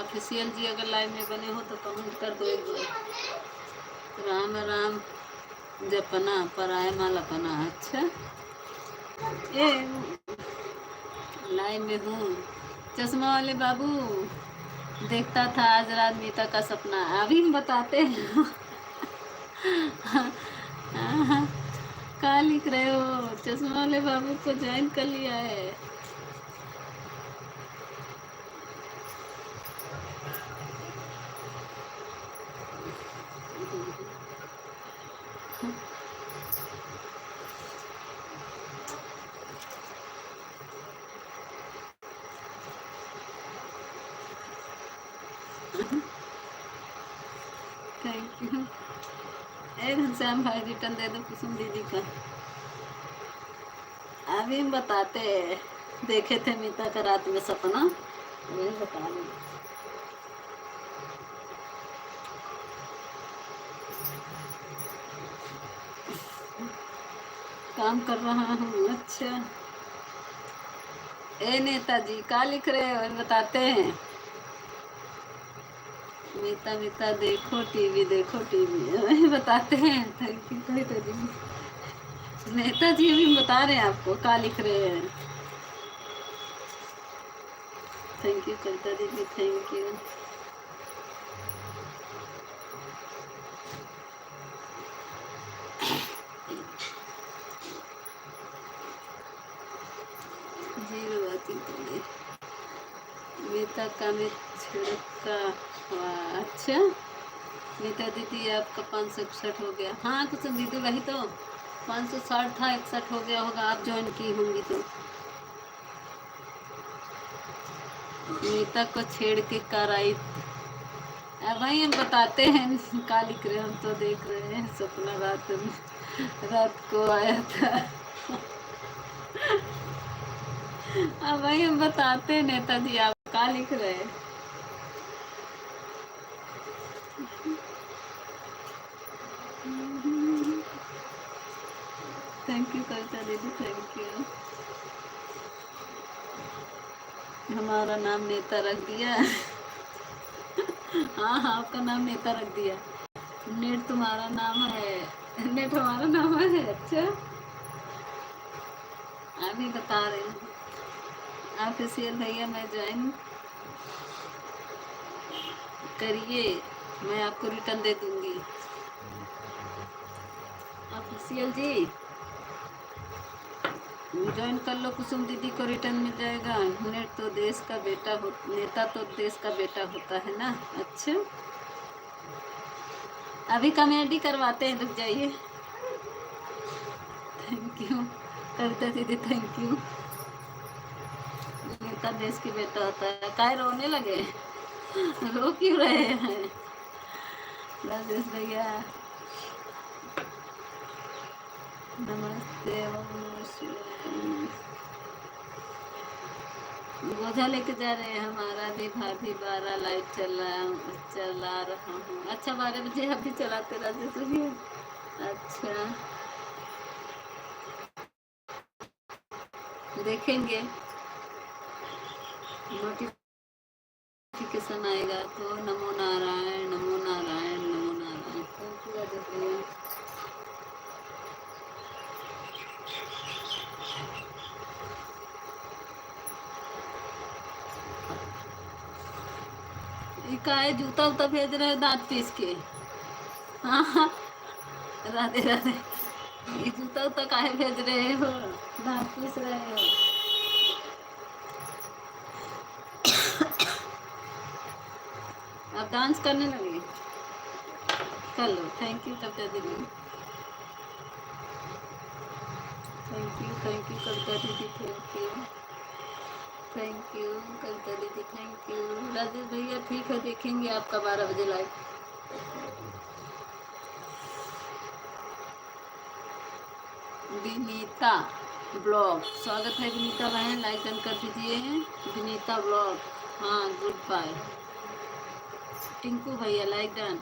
ऑफिशियल जी अगर लाइव में बने हो तो कमेंट कर दो एक बार। राम राम जपना पराय माल अपना। अच्छा ये लाइव में हूँ। चश्मा वाले बाबू देखता था आज रात मीता का सपना, अभी हम बताते हैं। कहा लिख रहे हो? चश्मा वाले बाबू को ज्वाइन कर लिया है। Thank you. ए घनश्याम भाई रिटर्न दे दो कुसुम दीदी का। अभी हम बताते हैं, देखे थे मीता का रात में सपना, वही बता रही। काम कर रहा हूँ। अच्छा ए नेताजी क्या लिख रहे हो बताते हैं। मीता मीता देखो टीवी, देखो टीवी, वही बताते हैं। Thank you Netaji. नेताजी अभी बता रहे हैं आपको क्या लिख रहे हैं। थैंक यू कविता दीदी, थैंक यू। जीरो बाती मीता का में छिड़का हुआ। अच्छा मीता दीदी आपका 561 हो गया। हाँ कुछ दीदी वही तो 560 था, 61 हो गया होगा, आप ज्वाइन की होंगी तो। मीता को छेड़ के कराई। भाई हम बताते हैं क्या लिख रहे हैं, हम तो देख रहे हैं सपना रात को आया था। अब भाई हम बताते हैं नेताजी आप क्या लिख रहे हैं। थैंक यू कविता दीदी, थैंक यू। हमारा नाम नेता रख दिया। हाँ हाँ आपका नाम नेता रख दिया। नेट तुम्हारा नाम है, नेट हमारा नाम है। अच्छा अभी बता रहे हैं। ऑफिशियल भैया मैं ज्वाइन करिए, मैं आपको रिटर्न दे दूंगी। ऑफिशियल जी ज्वाइन कर लो, कुसुम दीदी को रिटर्न मिल जाएगा। नेट तो देश का बेटा हो, नेता तो देश का बेटा होता है ना। अच्छा अभी कमेडी करवाते हैं, रुक जाइए। थैंक यू कविता दीदी, थैंक यू। नेता देश की बेटा होता है। काय रोने लगे? रो क्यों रहे हैं? राजेश भैया नमस्ते। बोझा लेके जा रहे हैं हमारा भी भाभी, 12 लाइट चला रहा हूँ। अच्छा 12 बजे अभी चलाते राजेश भैया। अच्छा देखेंगे, नोटिफिकेशन आएगा तो। नमो नारायण नमो नारायण नमो नारायण। थैंक यू राजेश भैया। का है जूता उता भेज रहे हो दांत पीस के। हाँ हाँ राधे राधे। ये जूता उता काहे भेज रहे हो, दांत पीस रहे हो। आप डांस करने लगे, कर लो। थैंक यू कविता दीदी, थैंक यू कविता दीदी, थैंक यू कविता दीदी, थैंक यू। राजेश भैया ठीक है, देखेंगे आपका 12 बजे लाइव। विनीता ब्लॉग, स्वागत है विनीता बहन, लाइक डन कर दीजिए। विनीता ब्लॉग, हाँ गुड बाय। टिंकू भैया लाइक डन,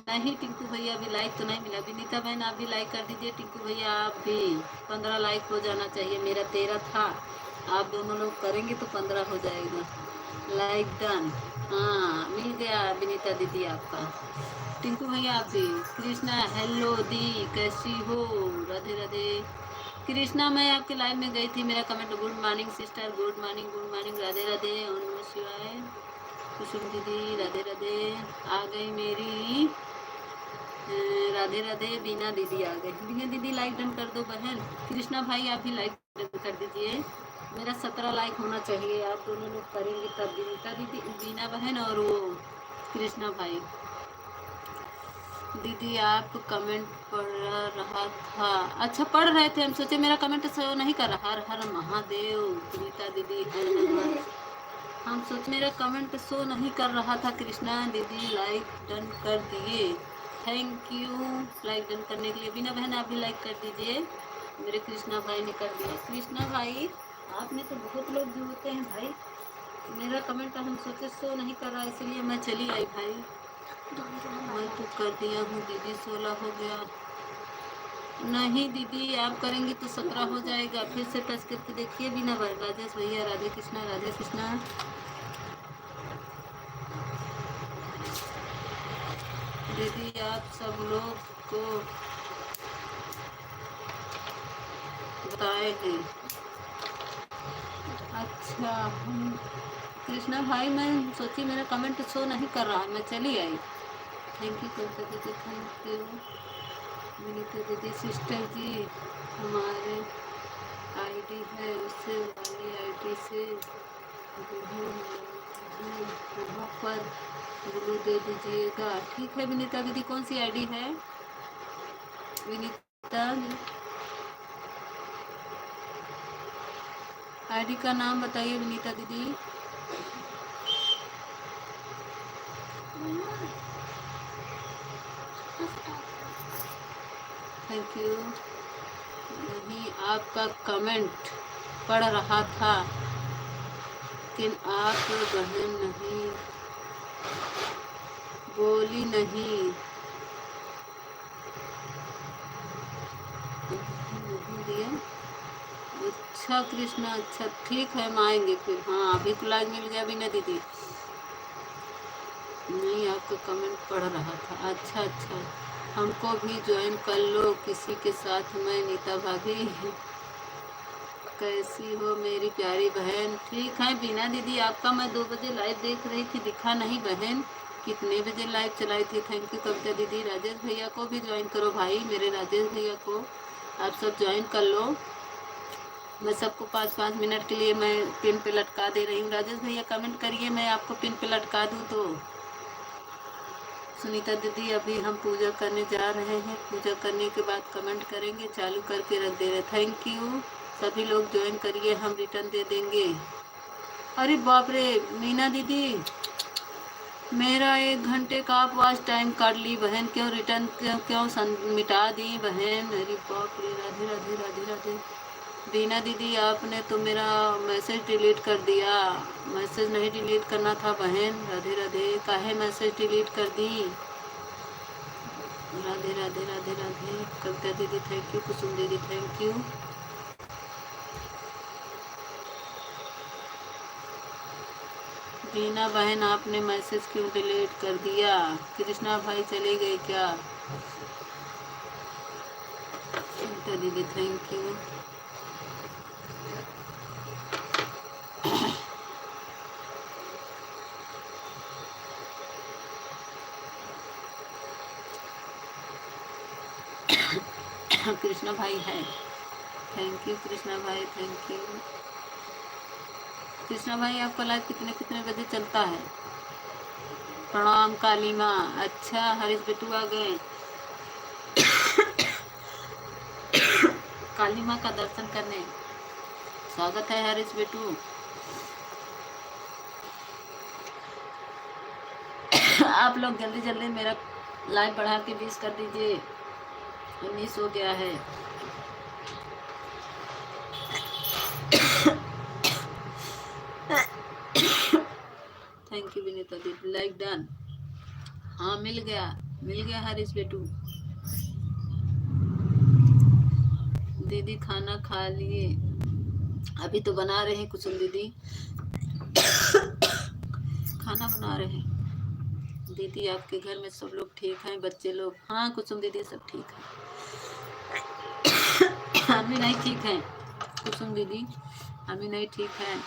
नहीं टिंकू भैया अभी लाइक तो नहीं मिला। विनीता बहन आप भी लाइक कर दीजिए। टिंकू भैया आप भी 15 लाइक हो जाना चाहिए, मेरा 13 था, आप दोनों लोग करेंगे तो 15 हो जाएगा। लाइक डन, हाँ मिल गया विनीता दीदी आपका। टिंकू भैया आप भी। कृष्णा हेलो दी, कैसी हो? राधे राधे। कृष्णा मैं आपके लाइव में गई थी, मेरा comment good morning sister, good morning good morning, Radhe Radhe, Om नमः शिवाय। कुसुम दीदी राधे राधे आ गई मेरी। राधे राधे बीना दीदी आ गई। बीना दीदी लाइक डन कर दो बहन। कृष्णा भाई आप भी लाइक डन कर दीजिए, मेरा 17 लाइक होना चाहिए, आप दोनों लोग करेंगे तब। विनीता दीदी, बीना बहन और वो कृष्णा भाई। दीदी आप कमेंट पढ़ रहा था, अच्छा पढ़ रहे थे, हम सोचे मेरा कमेंट शो नहीं कर रहा। हर हर महादेव। विनीता दीदी हर हर, हम सोच मेरा कमेंट शो नहीं कर रहा था। कृष्णा दीदी लाइक डन कर दिए, थैंक यू लाइक डन करने के लिए। बिना बहन आप भी लाइक कर दीजिए, मेरे कृष्णा भाई ने कर दिया। कृष्णा भाई आपने तो बहुत लोग जुड़ते हैं भाई, मेरा कमेंट हम सोचे शो नहीं कर रहा, इसलिए मैं चली आई भाई। मैं तो कर दिया हूँ दीदी, 16 हो गया। नहीं दीदी आप करेंगी तो 17 हो जाएगा, फिर से टच करके देखिए। बिना बार राजेश भैया राधे कृष्णा राधे कृष्णा। दीदी आप सब लोग को बताए हैं। अच्छा हम कृष्णा भाई मैं सोची मेरा कमेंट शो नहीं कर रहा, मैं चली आई। थैंक यू कविता दीदी, थैंक यू विनीता दीदी। सिस्टर जी हमारे आईडी है, उससे वाली आईडी से वहाँ पर ग्लू दे दीजिएगा। ठीक है विनीता दीदी, कौन सी आईडी है विनीता? आईडी का नाम बताइए विनीता दीदी। Thank you. नहीं आपका कमेंट पढ़ रहा था, लेकिन आप बहन नहीं बोली नहीं दिया। अच्छा कृष्णा, अच्छा ठीक है हम आएंगे फिर। हाँ अभी तो लाइव मिल गया बिना दीदी। नहीं आपका कमेंट पढ़ रहा था, अच्छा अच्छा हमको भी ज्वाइन कर लो किसी के साथ। मैं नीता भाभी, कैसी हो मेरी प्यारी बहन? ठीक है बीना दीदी, आपका मैं 2 बजे लाइव देख रही थी, दिखा नहीं बहन, कितने बजे लाइव चलाई थी। थैंक यू कविता दीदी। राजेश भैया को भी ज्वाइन करो भाई, मेरे राजेश भैया को आप सब ज्वाइन कर लो। मैं सबको 5-5 मिनट के लिए मैं पिन पे लटका दे रही हूँ। राजेश भैया कमेंट करिए, मैं आपको पिन पे लटका दूँ तो। सुनीता दीदी अभी हम पूजा करने जा रहे हैं, पूजा करने के बाद कमेंट करेंगे, चालू करके रख दे रहे। थैंक यू सभी लोग ज्वाइन करिए, हम रिटर्न दे देंगे। अरे बाप रे मीना दीदी, मेरा 1 घंटे का आप वॉच टाइम काट ली बहन, क्यों रिटर्न क्यों मिटा दी बहन? अरे बाप रे, राधे राधे राधे राधे। बीना दीदी आपने तो मेरा मैसेज डिलीट कर दिया, मैसेज नहीं डिलीट करना था बहन। राधे राधे, काहे मैसेज डिलीट कर दी? राधे राधे राधे राधे। कविता दीदी थैंक यू, कुसुम दीदी थैंक यू। बीना बहन आपने मैसेज क्यों डिलीट कर दिया? कृष्णा भाई चले गए क्या? कविता दीदी थैंक यू। कृष्णा भाई है, थैंक यू कृष्णा भाई थैंक यू। कृष्णा भाई आपका लाइव कितने कितने बजे चलता है? प्रणाम काली माँ। अच्छा हरीश बेटू आ गए, काली माँ का दर्शन करने। स्वागत है हरीश बेटू। आप लोग जल्दी जल्दी मेरा लाइव बढ़ा के 20 कर दीजिए, 19 हो गया है। थैंक यू विनीता दीदी, लाइक डन। हाँ मिल गया हरीश बेटू। दीदी खाना खा लिए? अभी तो बना रहे हैं कुसुम दीदी, खाना बना रहे हैं। दीदी आपके घर में सब लोग ठीक हैं, बच्चे लोग? हाँ कुसुम दीदी सब ठीक है। हम भी नहीं ठीक हैं कुसुम दीदी, हम भी नहीं ठीक हैं।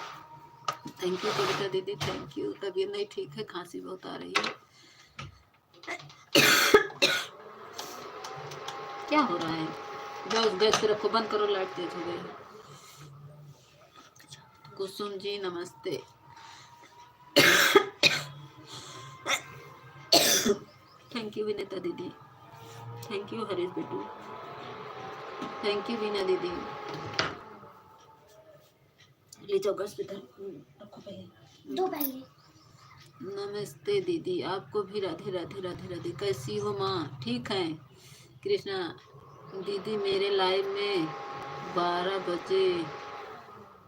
थैंक यू कविता दीदी, थैंक यू। तबीयत नहीं ठीक है, खांसी बहुत आ रही है। क्या हो रहा है? जाओ गैस पे रखो, बंद करो, लाइट तेज हो गई है। कुसुम जी नमस्ते। थैंक यू विनीता दीदी, थैंक यू हरीश बेटू, थैंक यू वीना दीदी। ले जाओ गैस पे रखो पहले, दो पहले। नमस्ते दीदी, आपको भी राधे राधे राधे राधे। कैसी हो माँ? ठीक है कृष्णा दीदी, मेरे लाइव में 12 बजे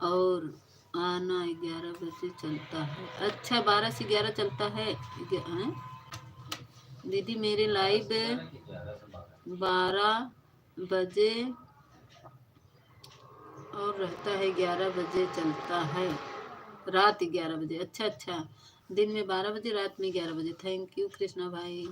और आना 11 बजे चलता है। अच्छा 12 से 11 चलता है दीदी, मेरे लाइव 12 बजे और रहता है 11 बजे चलता है, रात 11 बजे। अच्छा अच्छा, दिन में 12 बजे, रात में 11 बजे। थैंक यू कृष्णा भाई,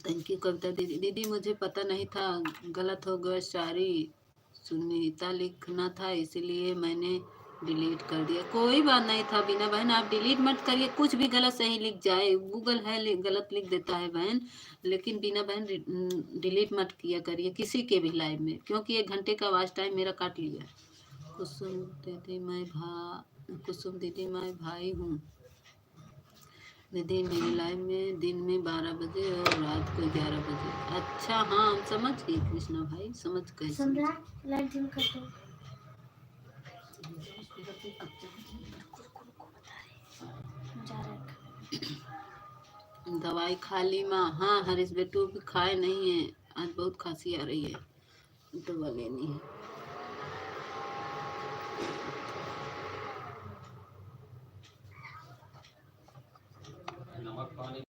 थैंक यू कविता दीदी। दीदी मुझे पता नहीं था, गलत हो गया, सारी सुनीता लिखना था इसीलिए मैंने डिलीट कर दिया। कोई बात नहीं था बीना बहन, आप डिलीट मत करिए, कुछ भी गलत सही लिख जाए, गूगल है गलत लिख देता है बहन, लेकिन बीना बहन डिलीट मत किया करिए किसी के भी लाइव में, क्योंकि 1 घंटे का आवाज टाइम मेरा काट लिया। कुसुम दीदी मैं भाई हूँ दीदी, मेरी लाइव में दिन में 12 बजे और रात को 11 बजे। अच्छा हाँ हम समझ गए कृष्णा भाई, समझ गए। लाइट डिम कर दो। दवाई खा ली माँ? हाँ हरीश बेटू भी खाए नहीं है, आज बहुत खांसी आ रही है, दवा लेनी है। नमक पानी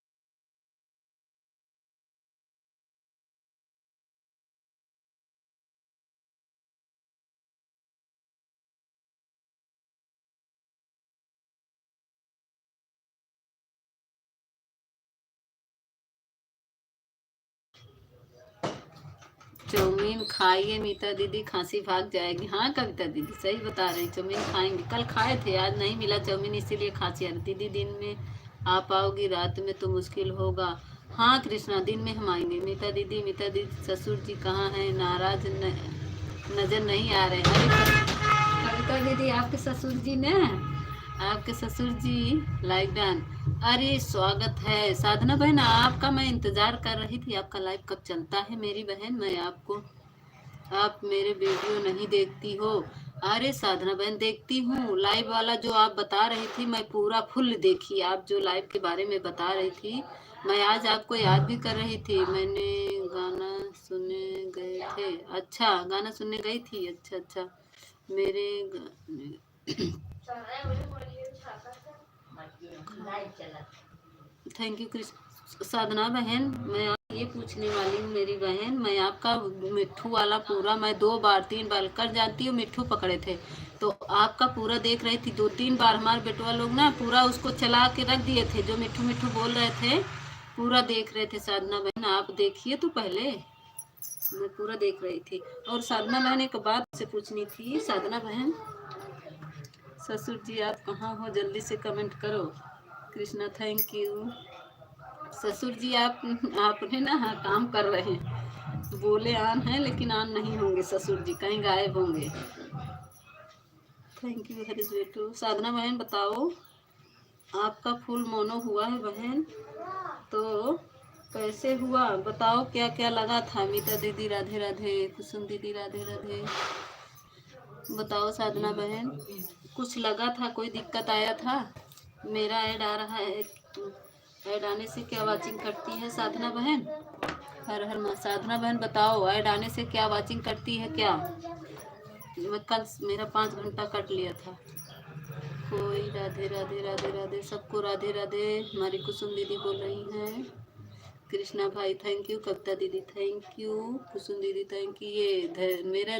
चाउमीन खाइए मीता दीदी, खांसी भाग जाएगी। हाँ कविता दीदी सही बता रही, चाउमीन खाएंगे, कल खाए थे, आज नहीं मिला चाउमीन इसीलिए खांसी आ रही। दीदी दिन में आप आओगी, रात में तो मुश्किल होगा। हाँ कृष्णा दिन में हम आएंगे। मीता दीदी ससुर जी कहाँ हैं? नाराज नजर नहीं आ रहे हैं। कविता दीदी आपके ससुर जी ने, आपके ससुर जी लाइव डन। अरे स्वागत है साधना बहन, आपका मैं इंतजार कर रही थी, आपका लाइव कब चलता है मेरी बहन। मैं आपको, आप मेरे वीडियो नहीं देखती हो? अरे साधना बहन देखती हूँ, लाइव वाला जो आप बता रही थी मैं पूरा फुल देखी, आप जो लाइव के बारे में बता रही थी, मैं आज आपको याद भी कर रही थी। मैंने गाना सुनने गए थे? अच्छा गाना सुनने गई थी, अच्छा अच्छा। मेरे थैंक यू साधना बहन, मैं ये पूछने वाली हूँ मेरी बहन, मैं आपका मिट्ठू वाला पूरा, मैं 2 बार 3 बार कर जाती हूँ, मिट्ठू पकड़े थे तो आपका पूरा देख रही थी। 2-3 बार हमारे बेटवा लोग ना पूरा उसको चला के रख दिए थे, जो मिट्ठू मिट्ठू बोल रहे थे पूरा देख रहे थे। साधना बहन आप देखिए तो पहले, मैं पूरा देख रही थी। और साधना बहन एक बात से पूछनी थी, साधना बहन ससुर जी आप कहाँ हो, जल्दी से कमेंट करो। Krishna thank you. ससुर जी आपने ना हाँ काम कर रहे हैं, बोले ऑन है लेकिन ऑन नहीं होंगे, ससुर जी कहीं गायब होंगे। थैंक यू हरीश बेटू। साधना बहन बताओ, आपका फुल मोनो हुआ है बहन, तो कैसे हुआ बताओ, क्या क्या लगा था? मीता दीदी राधे राधे, कुसुम दीदी राधे राधे, बताओ साधना बहन, कुछ लगा था, कोई दिक्कत आया था? मेरा ऐड आ रहा है ऐड आने से क्या वाचिंग करती है साधना बहन? हर हर माँ। साधना बहन बताओ, ऐड आने से क्या वाचिंग करती है क्या? मैं कल मेरा 5 घंटा कट लिया था। कोई राधे राधे राधे राधे, सबको राधे राधे। हमारी कुसुम दीदी बोल रही हैं। कृष्णा भाई थैंक यू, कविता दीदी थैंक यू, कुसुम दीदी थैंक यू। ये मेरा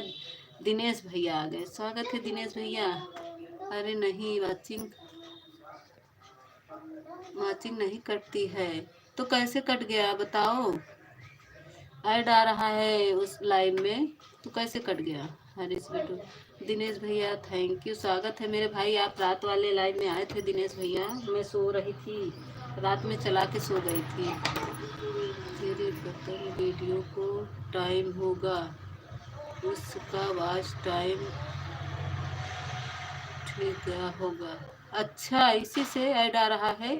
दिनेश भैया आ गए, स्वागत है दिनेश भैया। अरे नहीं, वाचिंग नहीं कटती है तो कैसे कट गया बताओ? ऐड आ रहा है उस लाइव में तो कैसे कट गया? हरीश बेटू, दिनेश भैया थैंक यू, स्वागत है मेरे भाई। आप रात वाले लाइव में आए थे दिनेश भैया? मैं सो रही थी, रात में चला के सो गई थी। तेरे बटन वीडियो को टाइम होगा, उसका वॉच टाइम ठीक होगा। अच्छा, इसी से ऐड आ रहा है।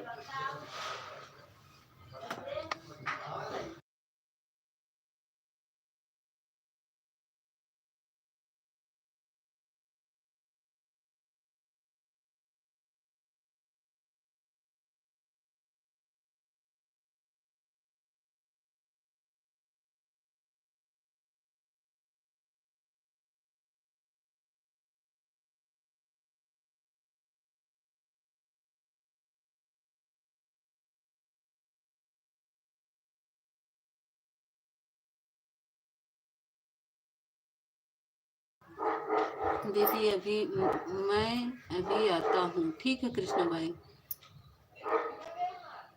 दीदी अभी मैं अभी आता हूँ। ठीक है कृष्णा भाई।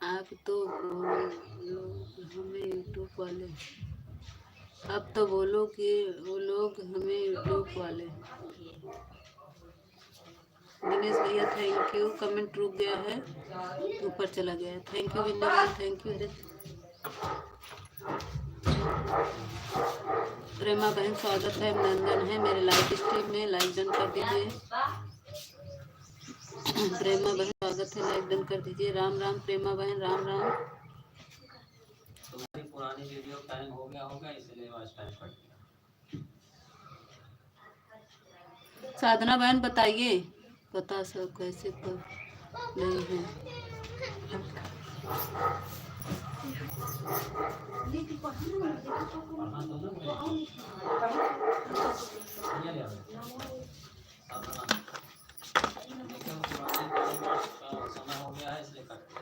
आप तो बोलो हमें यूट्यूब वाले, अब तो बोलो कि वो लोग हमें यूट्यूब वाले। दिनेश भैया थैंक यू, कमेंट रुक गया है, ऊपर चला गया। थैंक यू विंदा भाई, थैंक यू। प्रेमा बहन स्वागत है, अभिनंदन है मेरे लाइव स्ट्रीम में, लाइक डन कर दीजिए। प्रेमा बहन स्वागत है, लाइक डन कर दीजिए। राम राम प्रेमा बहन, राम राम। तुम्हारी पुरानी वीडियो टाइम हो गया होगा, इसलिए वॉच टाइम कट गया। साधना बहन बताइए, पता सब कैसे कर नहीं है।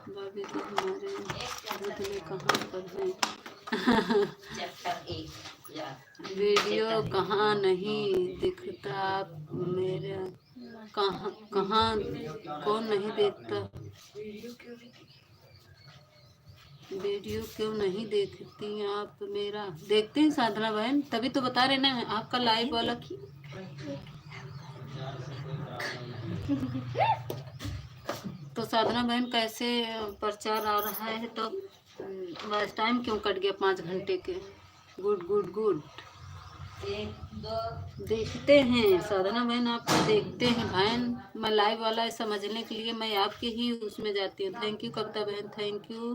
भाभी तो हमारे दूध में कहाँ पर है? वीडियो कहाँ नहीं दिखता? आप मेरा कहाँ कौन नहीं देखता? वीडियो क्यों नहीं देखती आप मेरा? देखते हैं साधना बहन, तभी तो बता रहे ना आपका लाइव वाला। तो साधना बहन कैसे प्रचार आ रहा है तो बस टाइम क्यों कट गया 5 घंटे के? गुड गुड गुड, देखते हैं साधना बहन, आपको देखते हैं बहन। मैं लाइव वाला समझने के लिए मैं आपके ही उसमें जाती हूँ। थैंक यू कविता बहन, थैंक यू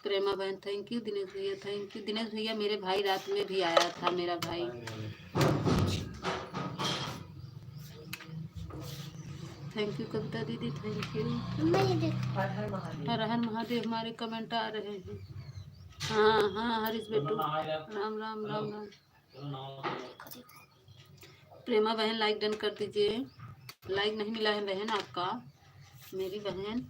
प्रेमा बहन, थैंक यू दिनेश भैया, थैंक यू। दिनेश भैया मेरे भाई रात में भी आया था, मेरा भाई। थैंक यू कविता दीदी, थैंक यू। हर हर महादेव हमारे कमेंट आ रहे हैं। हाँ हाँ हरीश बेटू, राम राम राम राम। प्रेमा बहन लाइक डन कर दीजिए। लाइक नहीं मिला है बहन आपका, मेरी बहन।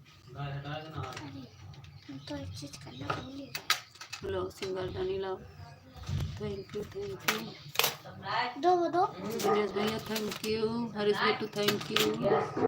लो सिंगल डनी लाओ। थैंक यू दो दिनेश भैया थैंक यू, हरीश बेटू थैंक यू।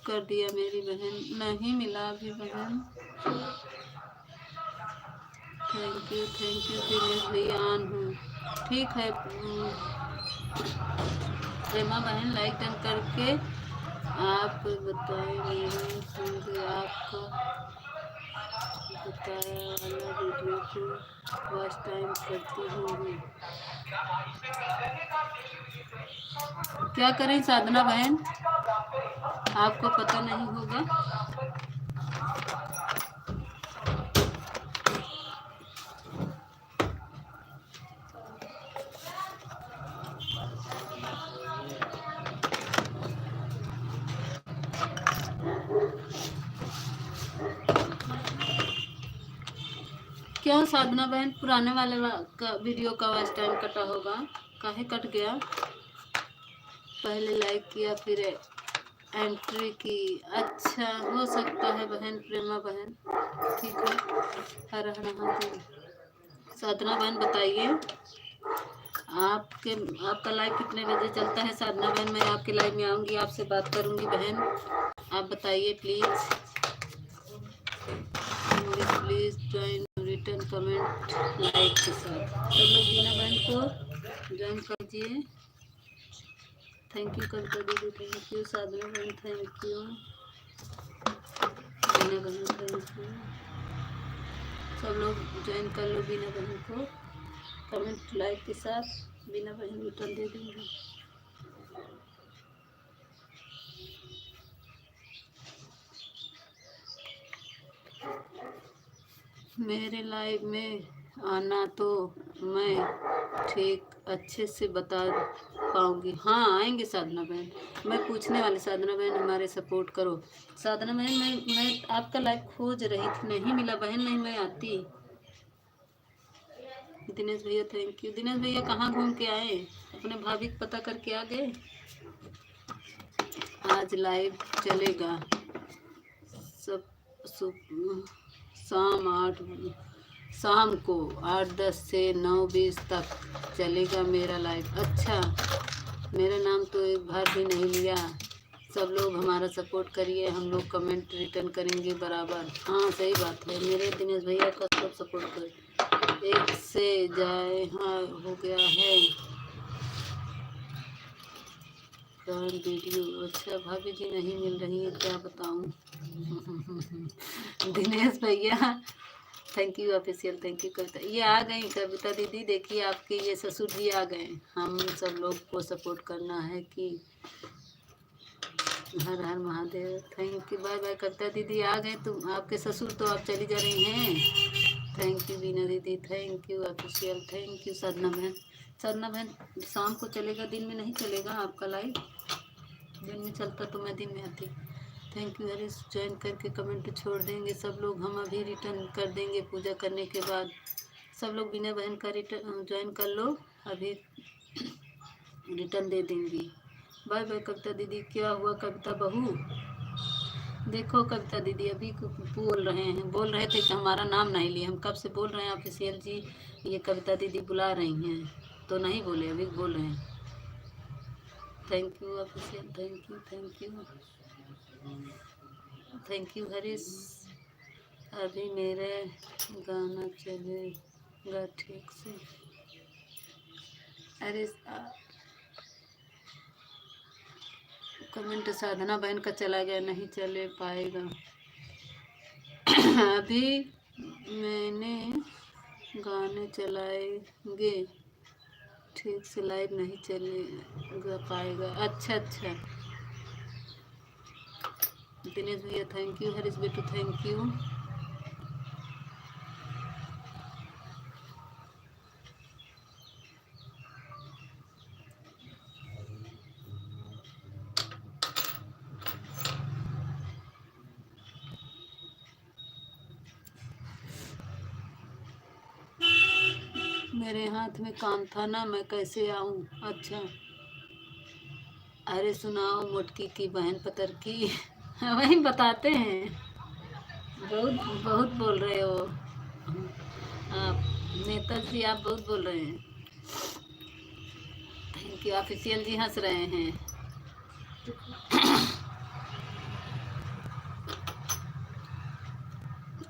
कर दिया मेरी बहन, नहीं मिला अभी बहन। थैंक यू दिनेश भैया ऑन हूँ। ठीक है प्रेमा बहन लाइक डन करके आप बताएं मेरे आपका बताया वाला वीडियो को वॉच टाइम करती होंगी। क्या करें साधना बहन, आपको पता नहीं होगा। क्यों साधना बहन, पुराने वाले का वीडियो का वाच टाइम कटा होगा, काहे कट गया? पहले लाइक किया फिर एंट्री की, अच्छा हो सकता है बहन, प्रेमा बहन, ठीक है। हर हर महादेव। साधना बहन बताइए आपका लाइव कितने बजे चलता है? साधना बहन मैं आपके लाइव में आऊँगी, आपसे बात करूँगी बहन, आप बताइए please. Please join, return comment like के साथ। सब लोग बीना बहन को ज्वाइन कीजिए। थैंक यू कविता दीदी, थैंक यू साधना बहन, थैंक यू बीना बहन, थैंक यू। सब लोग ज्वाइन कर लो बीना बहन को, कमेंट लाइक के साथ बीना बहन रिटर्न दे देंगे। मेरे लाइव में आना तो मैं ठीक अच्छे से बता पाऊंगी। हाँ आएंगे साधना बहन, मैं पूछने वाली साधना बहन हमारे सपोर्ट करो। साधना बहन मैं आपका लाइव खोज रही थी, नहीं मिला बहन, नहीं मैं आती। दिनेश भैया थैंक यू। दिनेश भैया कहाँ घूम के आए, अपने भाभी को पता करके आ गए। आज लाइव चलेगा सब शाम को 8:10 से 9:20 तक चलेगा मेरा लाइव। अच्छा मेरा नाम तो एक बार भी नहीं लिया। सब लोग हमारा सपोर्ट करिए, हम लोग कमेंट रिटर्न करेंगे बराबर। हाँ सही बात है, मेरे दिनेश भैया का सब सपोर्ट करें। एक से जाए हाँ हो गया है वीडियो। अच्छा भाभी जी नहीं मिल रही है, क्या बताऊँ। दिनेश भैया thank you official, thank you Kavita. ये आ गई कविता दीदी, देखिए आपके ये ससुर जी आ गए। हम सब लोग को सपोर्ट करना है कि Har Har Mahadev. Thank you, bye bye Kavita दीदी, आ गए तुम, आपके ससुर तो आप चली जा रही हैं। थैंक यू बीना दीदी, thank you official, thank you Sadhana बहन। साधना बहन शाम को चलेगा, दिन में नहीं चलेगा आपका लाइव? दिन में चलता तो मैं दिन में आती। थैंक यू हरीश, ज्वाइन करके कमेंट छोड़ देंगे सब लोग, हम अभी रिटर्न कर देंगे पूजा करने के बाद। सब लोग बिना बहन का रिटर्न ज्वाइन कर लो, अभी रिटर्न दे देंगी। बाय बाय कविता दीदी। क्या हुआ कविता बहू? देखो कविता दीदी अभी बोल रहे थे कि हमारा नाम नहीं लिए, हम कब से बोल रहे हैं ऑफिशियल जी, ये कविता दीदी बुला रही हैं तो नहीं बोले, अभी बोल रहे हैं। Thank you official, thank you thank you thank you Harish. अभी मेरे गाना चलेगा ठीक से? अरे कमेंट साधना बहन का चला गया, नहीं चले पाएगा। अभी मैंने गाने चलाएंगे ठीक से, लाइव नहीं चलेगा पाएगा। अच्छा दिनेश भैया थैंक यू, हरीश बेटू थैंक यू। मेरे हाथ में काम था ना, मैं कैसे आऊँ? अच्छा अरे सुनाओ मोटकी की बहन पतर की। वही बताते हैं, बहुत बहुत बोल रहे हो आप नेताजी, आप बहुत बोल रहे हैं। थैंक यू ऑफिशियल जी, हंस रहे हैं।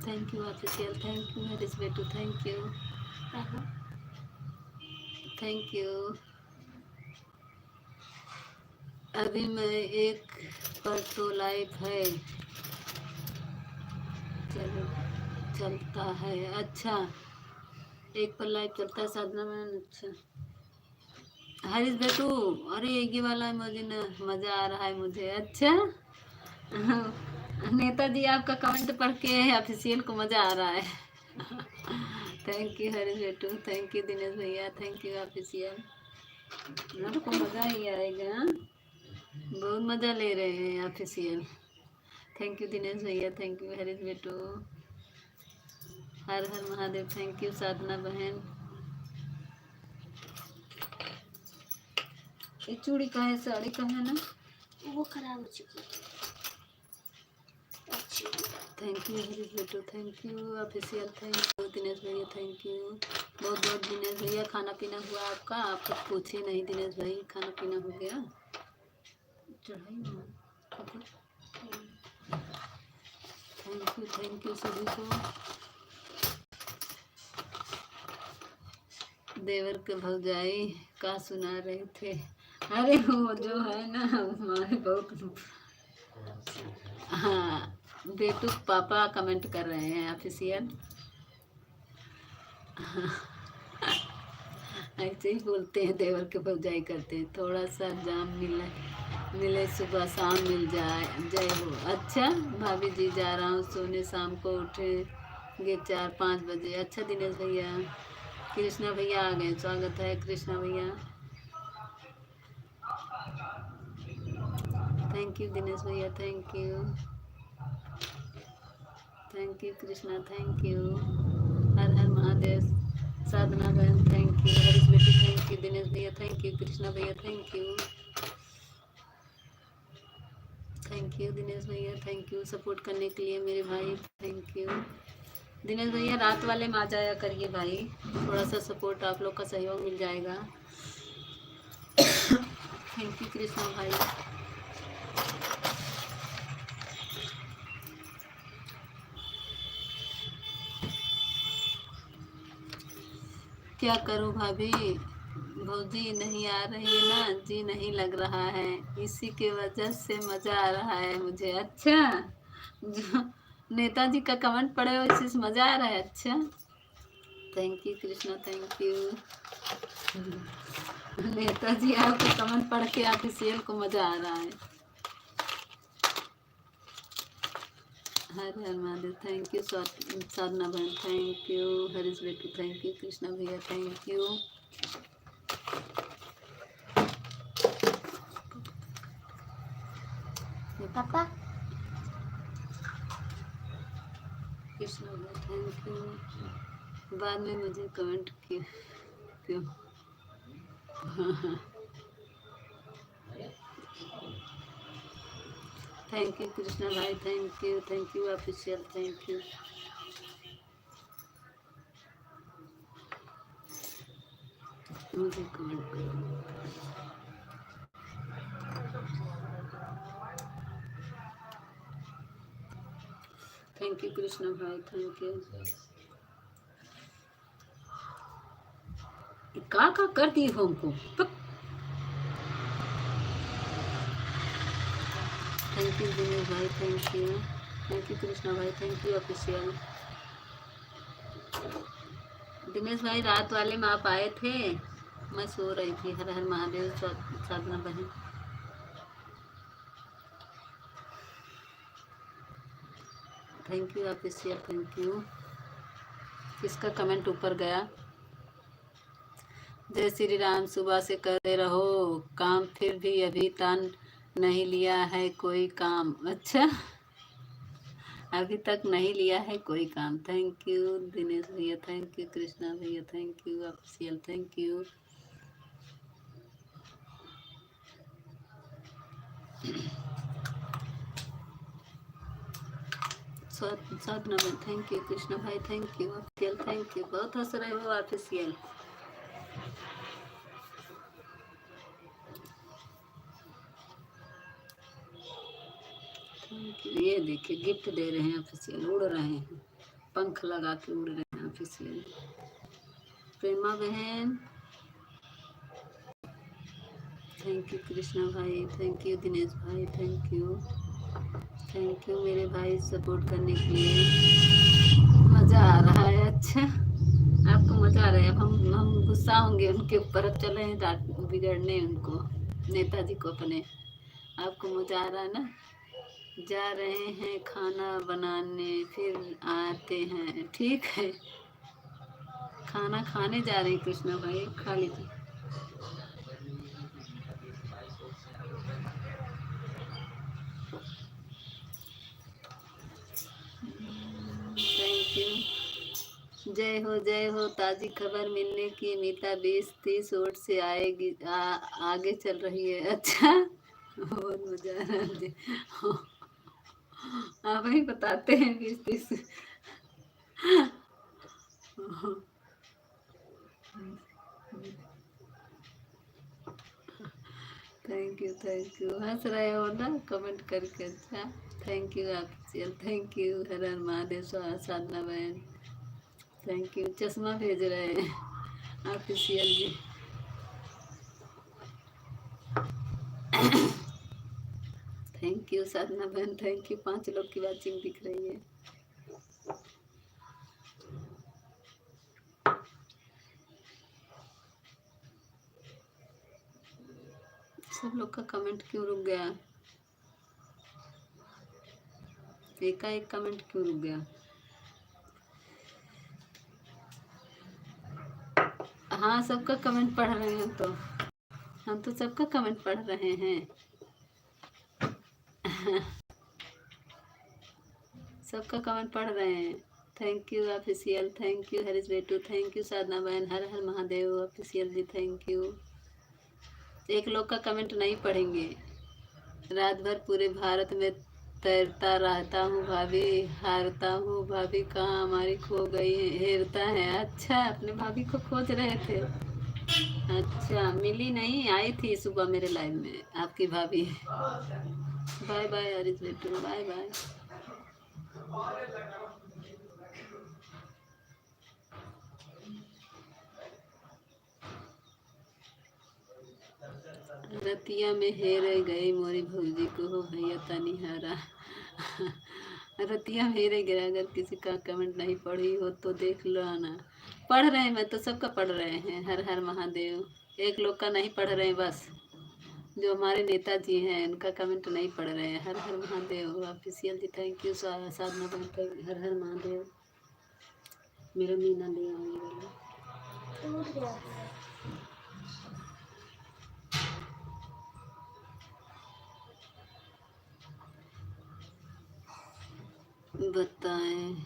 Thank you official, thank you Harish बेटू, थैंक यू थैंक यू। अभी मैं एक पर तो लाइव है चलता है। अच्छा एक पर लाइव चलता है साधना मैम, अच्छा हरीश बेटू, अरे ये वाला इमोजी ना, मजा आ रहा है मुझे। अच्छा नेताजी आपका कमेंट पढ़ के ऑफिशियल को मजा आ रहा है। थैंक यू हरीश बेटू, थैंक यू दिनेश भैया, थैंक यू ऑफिशियल। आपको मजा ही आएगा, बहुत मजा ले रहे हैं ऑफिशियल। थैंक यू दिनेश भैया, थैंक यू हरीश बेटू। हर हर महादेव, थैंक यू साधना बहन। ये चूड़ी का है, साड़ी का है ना, वो खराब हो चुकी है। अच्छी थैंक यू हरीश बेटू, thank you official, thank you Dinesh भैया, थैंक यू बहुत बहुत। दिनेश भैया खाना पीना हुआ आपका? आप कुछ पूछे नहीं दिनेश भाई, खाना पीना हो गया? चढ़ाई ना। थैंक यू सभी को। देवर के भौजाई का सुना रहे थे? अरे वो जो है ना हमारे बहुत, हाँ बेटू पापा कमेंट कर रहे हैं ऑफिशियल। ऐसे ही बोलते हैं, देवर के भौजाई करते हैं। थोड़ा सा जाम मिले मिले सुबह शाम मिल जाए, जय हो। अच्छा भाभी जी जा रहा हूँ सोने, शाम को उठेंगे 4-5 बजे। अच्छा दिनेश भैया, कृष्णा भैया आ गए, स्वागत है कृष्णा भैया। थैंक यू दिनेश भैया, thank you, thank you Krishna, thank you. Har Har Mahadev. Sadhana बहन थैंक यू, हरीश बेटी थैंक यू, दिनेश भैया थैंक यू, कृष्णा भैया thank you, thank you Dinesh भैया, थैंक यू सपोर्ट करने के लिए मेरे भाई, थैंक यू। दिनेश भैया रात वाले में आ जाया करिए भाई, थोड़ा सा सपोर्ट आप लोग का सहयोग मिल जाएगा। थैंक यू कृष्णा भाई। क्या करूं भाभी, भौजी नहीं आ रही है ना, जी नहीं लग रहा है, इसी के वजह से मज़ा आ रहा है मुझे। अच्छा जो नेताजी का कमेंट पढ़े हो इसी से मज़ा आ रहा है। अच्छा thank you Krishna, thank you. Netaji आपका कमेंट पढ़ के ऑफिशियल को मज़ा आ रहा है। हर हर महादेव, थैंक यू साधना बहन, थैंक यू हरीश बेटू, थैंक यू कृष्णा भैया, थैंक यू। पापा कृष्णा भैया थैंक यू। बाद में मुझे कमेंट क्यों? थैंक यू कृष्णा भाई, thank you official, thank you. मुझे कमेंट करो। थैंक यू कृष्णा भाई, थैंक यू। का कर दी हमको। थैंक यू दिनेश भाई, थैंक यू कृष्णा भाई, थैंक यू ऑफिशियल। दिनेश भाई रात वाले में आप आए थे, मैं सो रही थी। हर हर महादेव साधना बहन। Thank you official, thank you. किसका कमेंट ऊपर गया? जय श्री राम। सुबह से करे रहो काम, फिर भी अभी तक नहीं लिया है कोई काम। अच्छा अभी तक नहीं लिया है कोई काम। थैंक यू दिनेश भैया, थैंक यू कृष्णा भैया, thank you official, thank you. Sadhana में थैंक यू कृष्णा भाई, thank you official, thank you. बहुत हंस रहे हो ऑफिशियल। ये देखिए गिफ्ट दे रहे हैं ऑफिशियल, उड़ रहे हैं, पंख लगा के उड़ रहे हैं ऑफिशियल। प्रेमा बहन थैंक यू, कृष्णा भाई थैंक यू, दिनेश भाई थैंक यू मेरे भाई सपोर्ट करने के लिए। मज़ा आ रहा है। अच्छा आपको मज़ा आ रहा है। अब हम गुस्सा होंगे उनके ऊपर। अब चले बिगड़ने उनको, नेताजी को अपने। आपको मजा आ रहा है ना? जा रहे हैं खाना बनाने, फिर आते हैं। ठीक है, खाना खाने जा रहे हैं कृष्णा भाई, खा लीजिए। Thank you. जय हो। ताज़ी खबर मिलने की मीता 20-30 वोट से आगे चल रही है। अच्छा, बहुत मजा आ रहा है जी। आप ही बताते हैं 20-30। Thank you. हंस रहे हो ना कमेंट करके? अच्छा, thank you official, thank you. Har Har Mahadev. Sadhana बहन थैंक यू। चश्मा भेज रहे हैं official ji. Thank you Sadhana बहन, थैंक यू। 5 लोग की वाचिंग दिख रही है। सब लोग का कमेंट क्यों रुक गया? एकाएक कमेंट क्यों रुक गया? हाँ, सबका कमेंट पढ़ रहे हैं तो हम तो सबका कमेंट पढ़ रहे हैं। सबका कमेंट पढ़ रहे हैं। Thank you official, thank you Harish बेटू, थैंक यू साधना बहन, Har Har Mahadev official ji, thank you. एक लोग का कमेंट नहीं पढ़ेंगे। रात भर पूरे भारत में तैरता रहता हूँ भाभी, हारता हूँ भाभी, कहाँ हमारी खो गई है, हेरता है। अच्छा, अपने भाभी को खोज रहे थे? अच्छा, मिली नहीं? आई थी सुबह मेरे लाइव में आपकी भाभी। बाय बाय हरीश बेटू, बाय बाय। रतिया में हेर गई मोरी भौजी को, हो भैया तनी हारा। रतिया में हेरे गया। अगर किसी का कमेंट नहीं पढ़ी हो तो देख लो ना। पढ़ रहे हैं, मैं तो सबका पढ़ रहे हैं। हर हर महादेव। एक लोग का नहीं पढ़ रहे हैं बस, जो हमारे नेताजी हैं उनका कमेंट नहीं पढ़ रहे हैं। Har Har Mahadev official ji, thank you. Sadhana बहन, हर हर महादेव। मेरा मीना ले आऊंगी बताएं।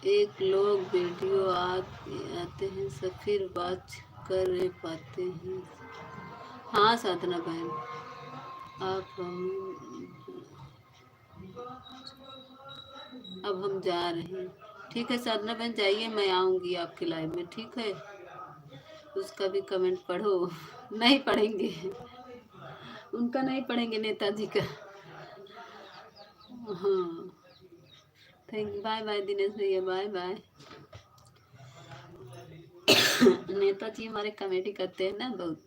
एक लोग वीडियो आते हैं सब फिर बात कर पाते हैं। हाँ साधना बहन, आप अब हम जा रहे हैं। ठीक है साधना बहन, जाइए, मैं आऊँगी आपके लाइव में। ठीक है, उसका भी कमेंट पढ़ो। नहीं पढ़ेंगे, उनका नहीं पढ़ेंगे, नेताजी का। हाँ, thank you. Bye bye Dinesh भैया, बाय बाय। नेताजी हमारे कॉमेडी करते हैं ना बहुत।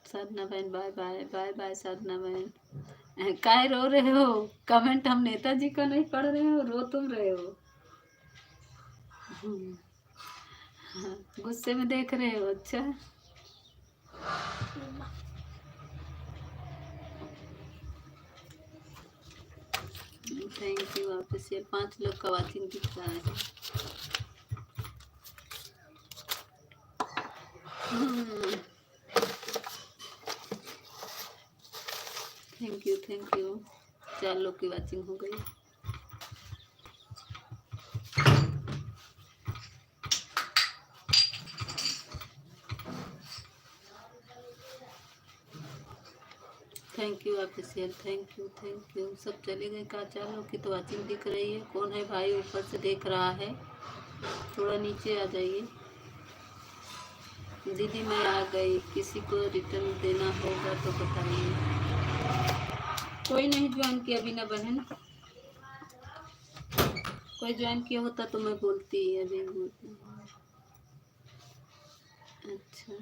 साधना बहन बाय बाय, बाय बाय साधना बहन। काहे रो रहे हो? कमेंट हम नेताजी का नहीं पढ़ रहे हो, रो तुम रहे हो। हाँ, गुस्से में देख रहे हो? अच्छा, थैंक यू वापस। ये 5 लोग का वाचिंग दिख रहा है। Thank you. 4 लोग की वाचिंग हो गई। Thank you official, thank you. सब चले गए का? 4 लोग की तो वाचिंग दिख रही है। कौन है भाई ऊपर से देख रहा है? थोड़ा नीचे आ जाइए। दीदी मैं आ गई, किसी को रिटर्न देना होगा तो बताइए। कोई नहीं ज्वाइन किया अभी ना बहन। कोई ज्वाइन किया होता तो मैं बोलती, अभी बोलती। अच्छा,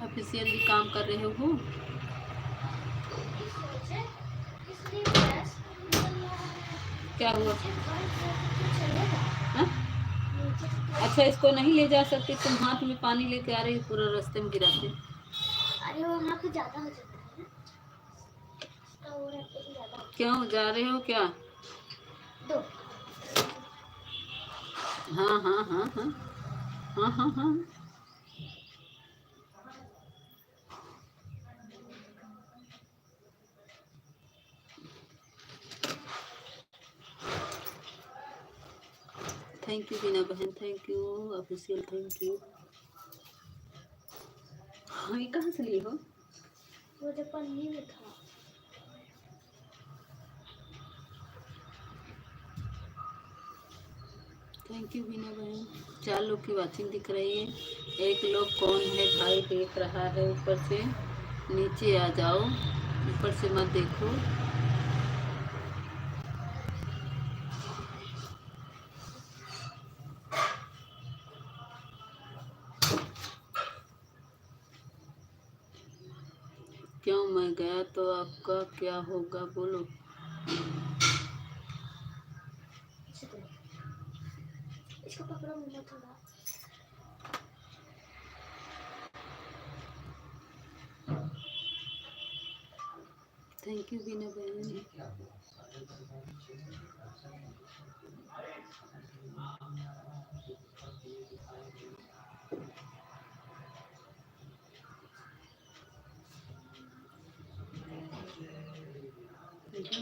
ऑफिशियली काम कर रहे हो? क्या हुआ? हाँ? अच्छा, इसको नहीं ले जा सकते? तुम हाथ में पानी लेके आ रही हो, पूरा रास्ते में गिराते। अरे वहाँ पे ज्यादा हो जाता है ना, क्यों जा रहे हो क्या? दो। हाँ हाँ हाँ हाँ हाँ हाँ हाँ। थैंक यू बीना बहन, thank you official, thank you. हाँ, ये कहाँ से ली हो? वो जो पन्नी में था। थैंक यू बीना बहन। 4 लोग की वाचिंग दिख रही है। एक लोग कौन है भाई देख रहा है ऊपर से? नीचे आ जाओ, ऊपर से मत देखो। क्यों मैं गया तो आपका क्या होगा बोलो? इसको पकड़ो मुझे थोड़ा। थैंक यू बीना बहन।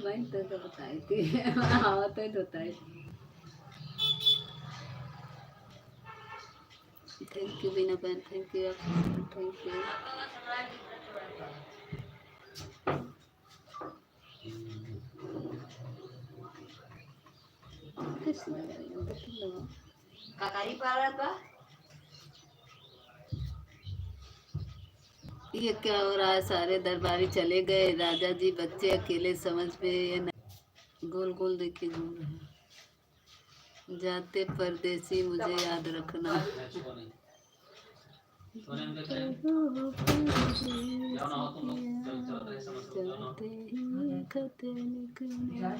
भाई तो बताई थी। हाँ तो बताई। थैंक यू बीना बहन, थैंक यू आप, थैंक यू। काकारी पारा था। ये क्या हो रहा है? सारे दरबारी चले गए, राजा जी बच्चे अकेले, समझ में ये नहीं। गोल गोल देखिए घूम रहे हैं। जाते परदेसी मुझे याद रखना। जाते ही खत लिखना।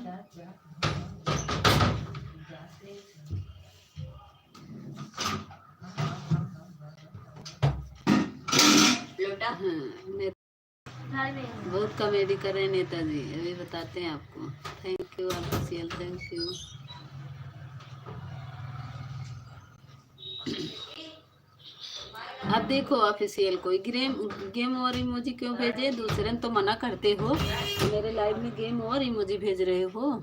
हाँ, बहुत कॉमेडी कर रहे हैं नेताजी, अभी बताते हैं आपको। Thank you official, thank you. अब देखो ऑफिशियल कोई गेम गेम और इमोजी क्यों भेजे? दूसरे तो मना करते हो, मेरे लाइव में गेम और इमोजी भेज रहे हो।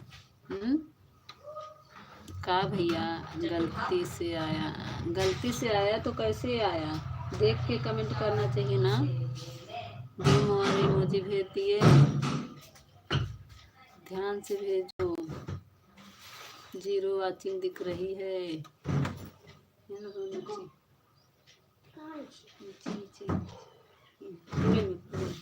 का भैया गलती से आया, गलती से आया तो कैसे आया? देख के कमेंट करना चाहिए ना। गेम और इमोजी भेज दिए, ध्यान से भेजो। 0 वाचिंग दिख रही है। नीचे नीचे पूरे में पूरे।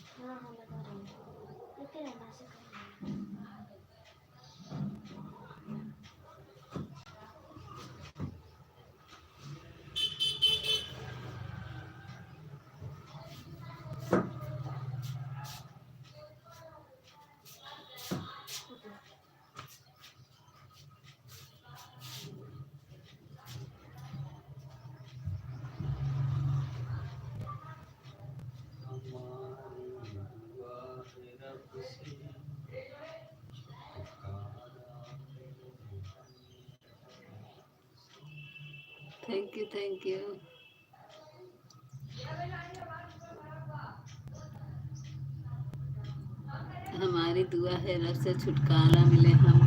Thank you, thank you. हमारी दुआ है रब से छुटकारा मिले हम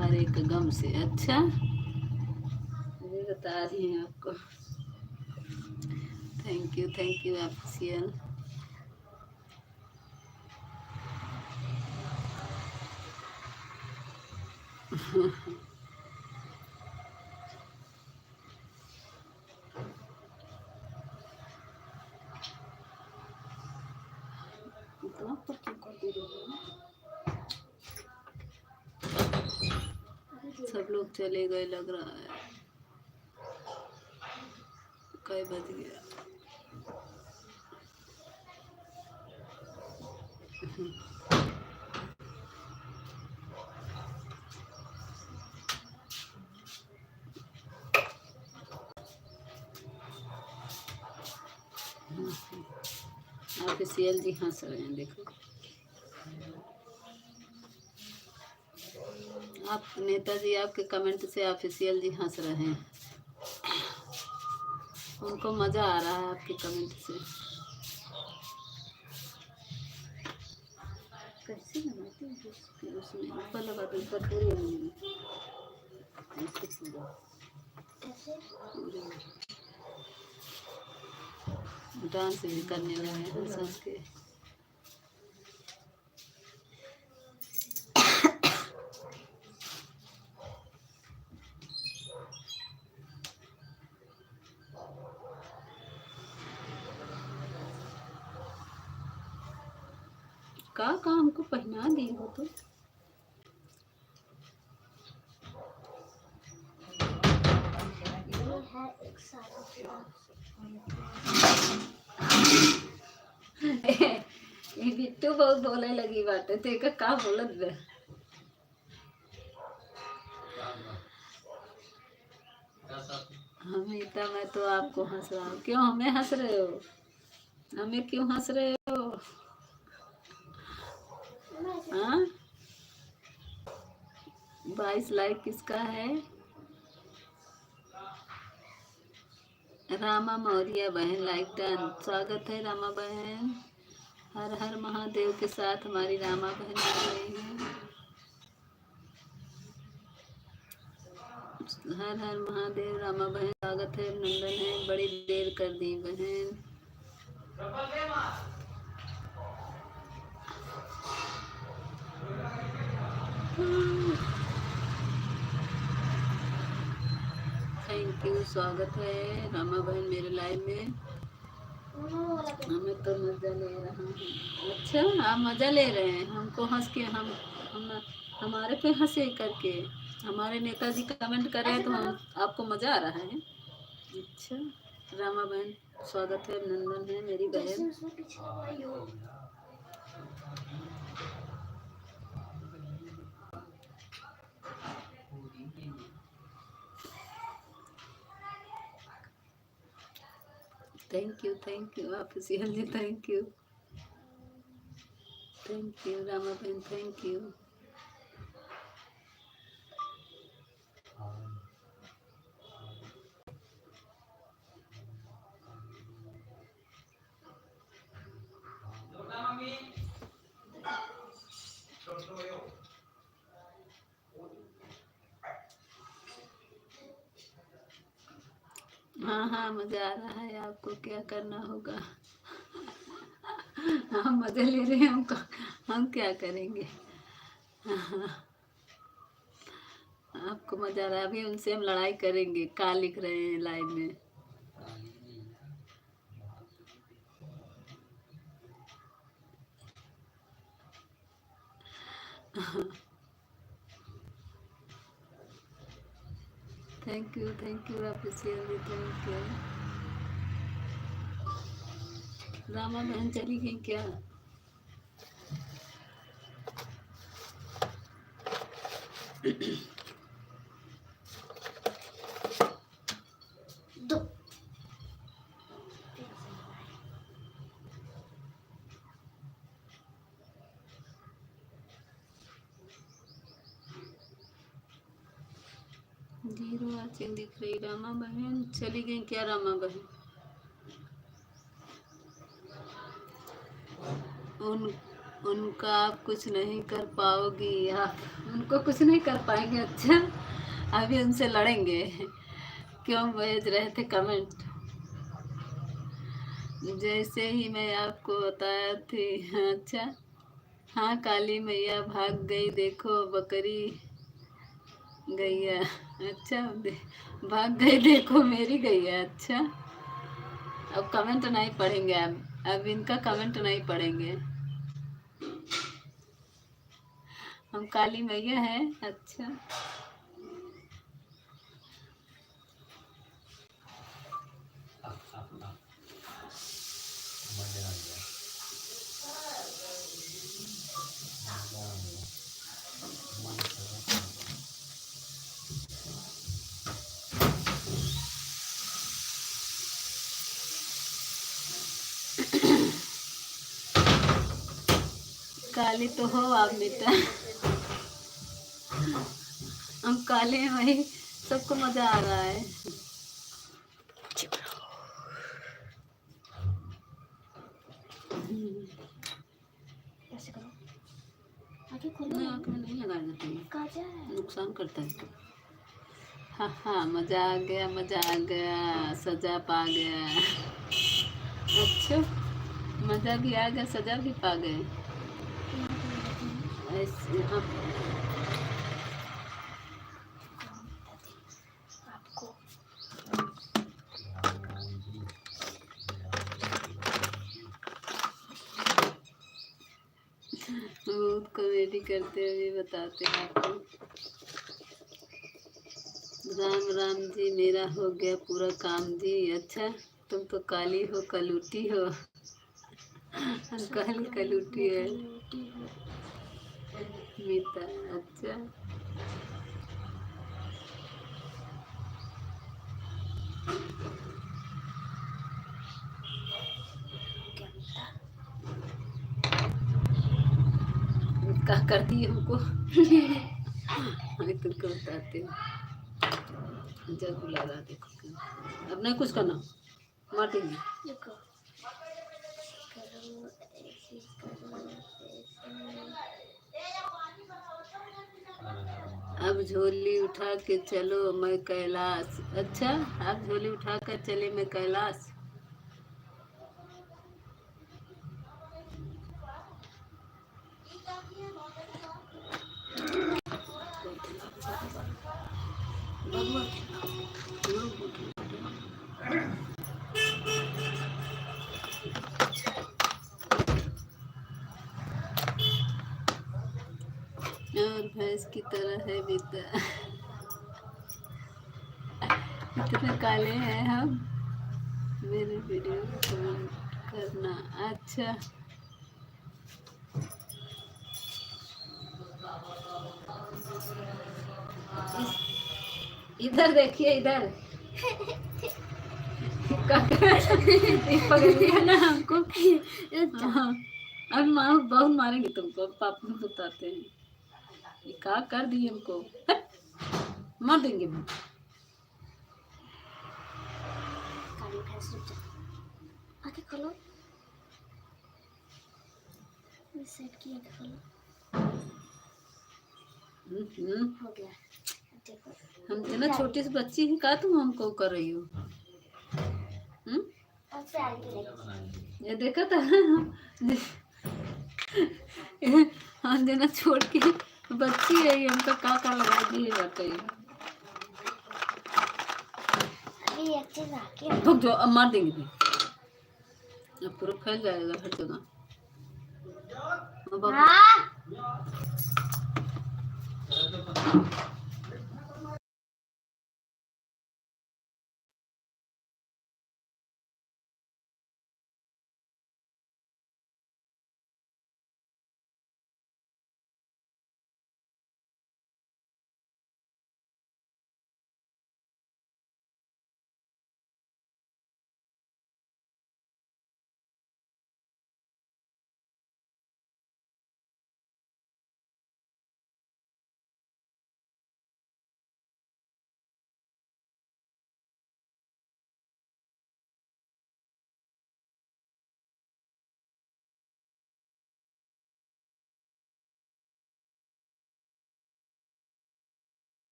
हर एक गम से। अच्छा, अभी बता रही हैं आपको। Thank you official. इतना पर क्यों कर दे रहे हो? सब लोग चले गए लग रहा है। कई बज गया? ऑफिशियल जी हंस रहे हैं, देखो आप नेताजी, आपके कमेंट से ऑफिशियल जी हंस रहे हैं, उनको मज़ा आ रहा है आपके कमेंट से। कैसे लगाते हैं उसमें ऊपर लगा दो, ऊपर पूरी डांस भी करने लगे हैं हंस के। का हमको पहना दी हो तो ये बिट्टू बहुत बोले लगी बात है, का बोलत बे। अमिता, मैं तो आपको हंस रहा हूँ, क्यों हमें हंस रहे हो? हमें क्यों हंस रहे हो? हाँ, 22 लाइक किसका है? रामा मौर्य बहन, लाइक डन। स्वागत है रामा बहन। हर हर महादेव के साथ हमारी रामा बहन आ रही है। हर हर महादेव रामा बहन, स्वागत है, अभिनंदन है, बड़ी देर कर दी बहन। थैंक यू, स्वागत है रामा बहन मेरे लाइव में। हमें तो मजा ले रहा हूँ। अच्छा, आप मजा ले रहे हैं, हमको हंस के हम हमारे पे हंसे करके हमारे नेताजी कमेंट कर रहे हैं तो हम आपको मजा आ रहा है। अच्छा, रामा बहन स्वागत है, अभिनंदन है मेरी बहन। Thank you official ji, thank you Rama बहन, थैंक यू। हाँ हाँ, मजा आ रहा है, आपको क्या करना होगा। हम मजे ले रहे हैं, हम क्या करेंगे। आपको मजा आ रहा है, अभी उनसे हम लड़ाई करेंगे। क्या लिख रहे हैं लाइव में? Thank you officially, thank you. Rama बहन चली गई क्या? जीरो वाचिंग दिख रही। रामा बहन चली गई क्या? रामा बहन उनका आप कुछ नहीं कर पाओगी, आप उनको कुछ नहीं कर पाएंगे। अच्छा, अभी उनसे लड़ेंगे। क्यों भेज रहे थे कमेंट? जैसे ही मैं आपको बताया थी। अच्छा, हाँ, काली मैया भाग गई, देखो बकरी गैया। अच्छा, भाग गई, देखो मेरी गैया। अच्छा, अब कमेंट नहीं पढ़ेंगे, अब इनका कमेंट नहीं पढ़ेंगे। हम काली मैया हैं। अच्छा, काली तो हो आप बेटा, हम काले हैं वही सबको मजा आ रहा है। ऐसे करो, आगे खोलो। नहीं आँख में नहीं लगाना चाहिए, काजल नुकसान करता है। हाँ हाँ मजा आ गया, मजा आ गया, सजा पा गया। अच्छा मजा भी आ गया, सजा भी पा गए। ऐसे हाँ आपको बहुत कॉमेडी करते हुए बताते हैं आपको। राम राम जी, मेरा हो गया पूरा काम जी। अच्छा तुम तो काली हो, कलूटी हो। काली कलूटी है मीता। अच्छा क्या करती है हमको। हमें तुमको बताते हैं। जब बुला रहा देखो, अब नहीं कुछ करना, मार देंगे। देखो, करो ऐसे करो अब झोली उठा के चलो मैं कैलाश। अच्छा अब झोली उठा कर चले मैं कैलाश। और भैंस की तरह है बेटा। इतने काले हैं हम। मेरे वीडियो को कमेंट करना। अच्छा इधर देखिए इधर। पकड़ लिया ना हमको। हाँ अब माँ बहुत मारेंगे तुमको, पापा को बताते हैं। ये क्या कर दिए हमको, हट! मार देंगे हम। काली भैंस रुक जा, आगे खोलो, सेट किया, आगे खोलो। हो गया, देखो हम इतना छोटी सी बच्ची है, का तुम हमको कर रही हो। और प्यार की लगी। ये देखा था। हम देना छोड़ के बच्ची है ये, हमका का लगा दी है बताइए। अरे एक चीज आके रुक जाओ, अब मार देंगे भी, अब पूरा फैल जाएगा हर जगह। हाँ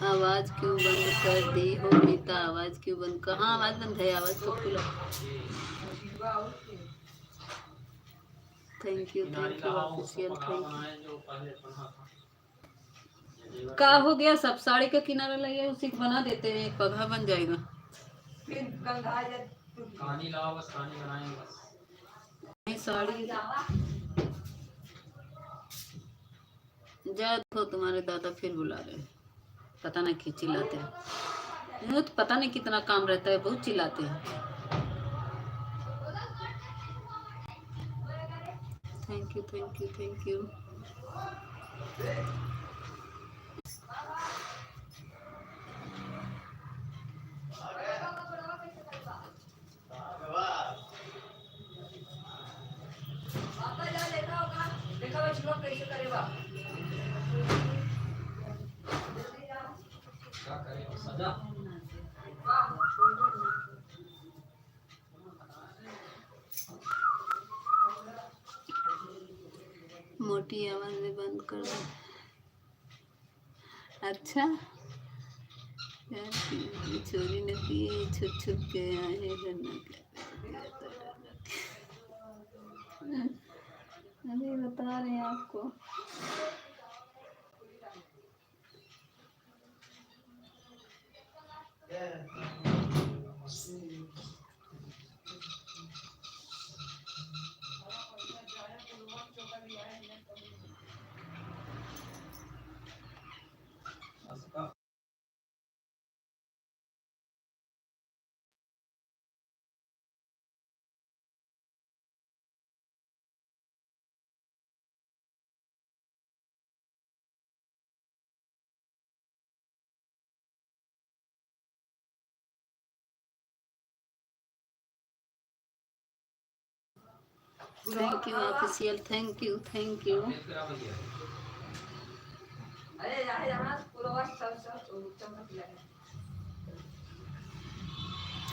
आवाज क्यों बंद कर दी हो मीता? आवाज क्यों बंद कर? हाँ आवाज बंद है, आवाज तो खुला। Thank you official, thank you. का हो गया, सब साड़ी का किनारा लगे उसी को बना देते हैं, एक पौधा बन जाएगा। कहानी लाओ, बस कहानी बनाएंगे बस। नहीं साड़ी जा देखो, तुम्हारे दादा फिर बुला रहे हैं, पता नहीं क्यों चिल्लाते हैं। तो पता नहीं कितना काम रहता है, बहुत चिल्लाते हैं। Thank you thank you thank you. मोटी आवाज में बंद कर दो। अच्छा यार, चोरी न पिए, छुप छुप के आए डरना क्या अरे बता रहे हैं आपको। Thank you official, thank you thank you.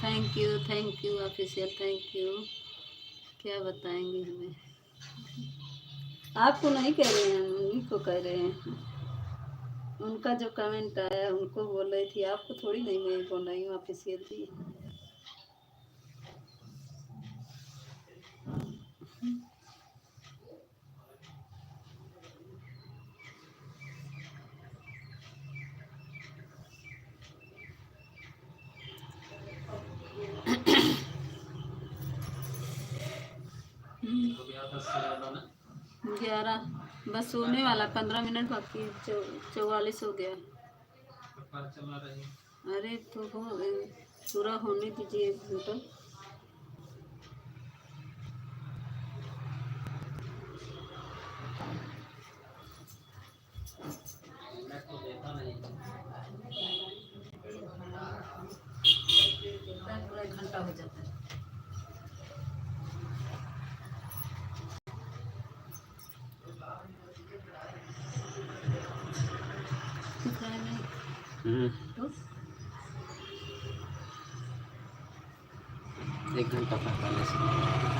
Thank you official, thank you. क्या बताएंगे हमें? आपको नहीं कह रहे हैं, हम उन्हीं को कह रहे हैं। उनका जो कमेंट आया उनको बोल रही थी, आपको थोड़ी नहीं मैं बोल रही हूँ ऑफिशियल थी। ग्यारह बस सोने वाला, 15 मिनट बाकी, 44 हो गया। अरे तो हो पूरा होने दीजिए 1 घंटा। पूरा 1 घंटा हो जाता है। तो 1 घंटा 45 मिनट।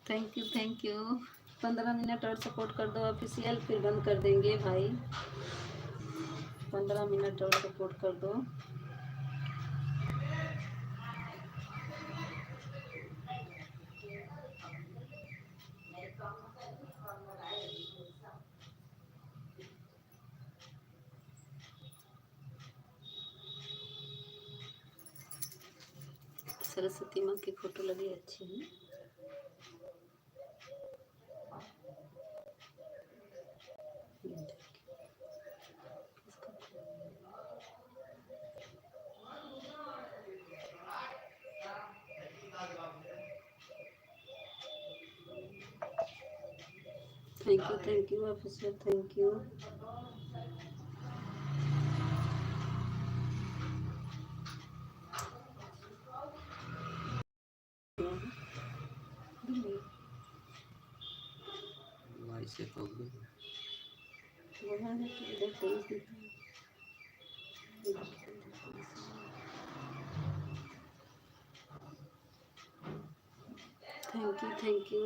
थैंक यू 15 मिनट और सपोर्ट कर दो ऑफिशियल, फिर बंद कर देंगे भाई। 15 मिनट और सपोर्ट कर दो। सरस्वती माँ की फोटो लगी अच्छी है। Thank you officer, thank you. 14 है तो इधर 23 दिखा है। Thank you thank you.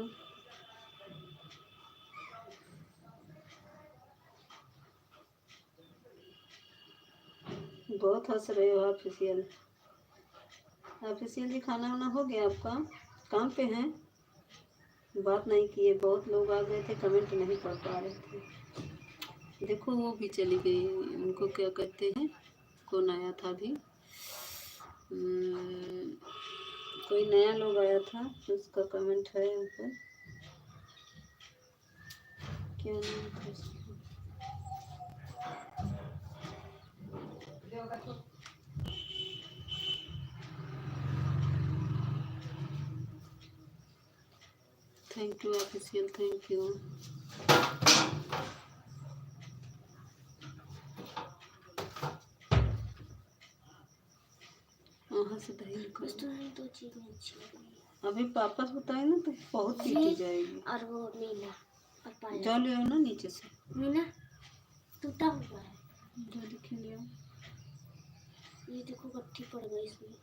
बहुत हंस रहे हो ऑफिशियल। ऑफिशियल जी खाना वाना हो गया आपका? काम पे हैं? बात नहीं किए, बहुत लोग आ गए थे, कमेंट नहीं पढ़ पा रहे थे। देखो वो भी चली गई, उनको क्या कहते हैं, कौन आया था अभी, कोई नया लोग आया था, उसका कमेंट है ऊपर, क्या नाम था उसका? Thank you official, thank you. वहाँ से दही निकालो। दो चीज अच्छी लगी। अभी वापस बताए ना तो बहुत पीटी जाएगी। और वो मीना और पायल। जाओ ले आओ ना नीचे से। मीना टूटा हुआ है। जो दिखे ले आओ। ये देखो गट्ठी पड़ गई इसमें।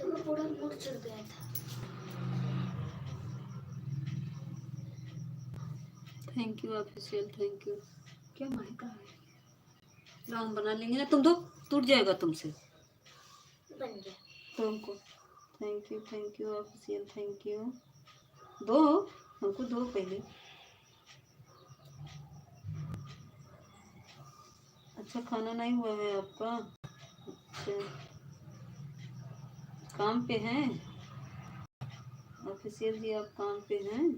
तो पूरा मूड चढ़ गया था। Thank you official, thank you. क्या महका है? राउंड बना लेंगे ना, तुम दो, टूट जाएगा तुमसे। बन गया तुमको। Thank you official, thank you. दो, हमको दो पहले। अच्छा खाना नहीं हुआ है आपका? अच्छा काम पे हैं ऑफिशियल जी, आप काम पे हैं?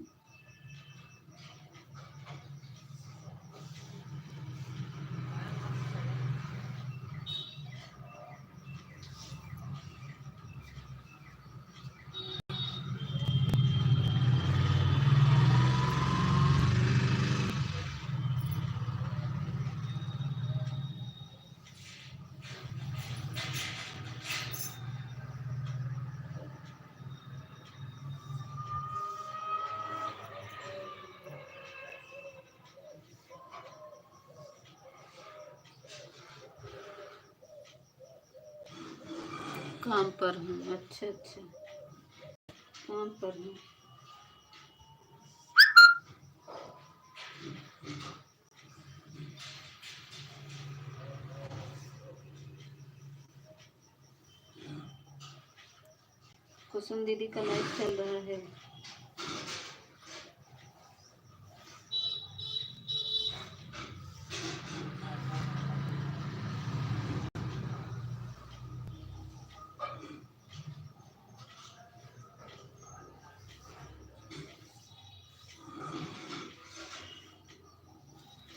काम पर हूँ। अच्छा अच्छा, काम पर हूँ। कुसुम दीदी का लाइव चल रहा है।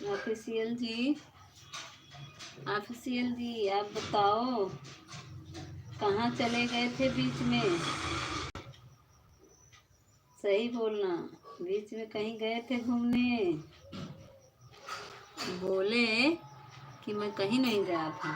ऑफिशियल जी, ऑफिशियल जी आप बताओ कहाँ चले गए थे बीच में? सही बोलना, बीच में कहीं गए थे घूमने? बोले कि मैं कहीं नहीं गया था।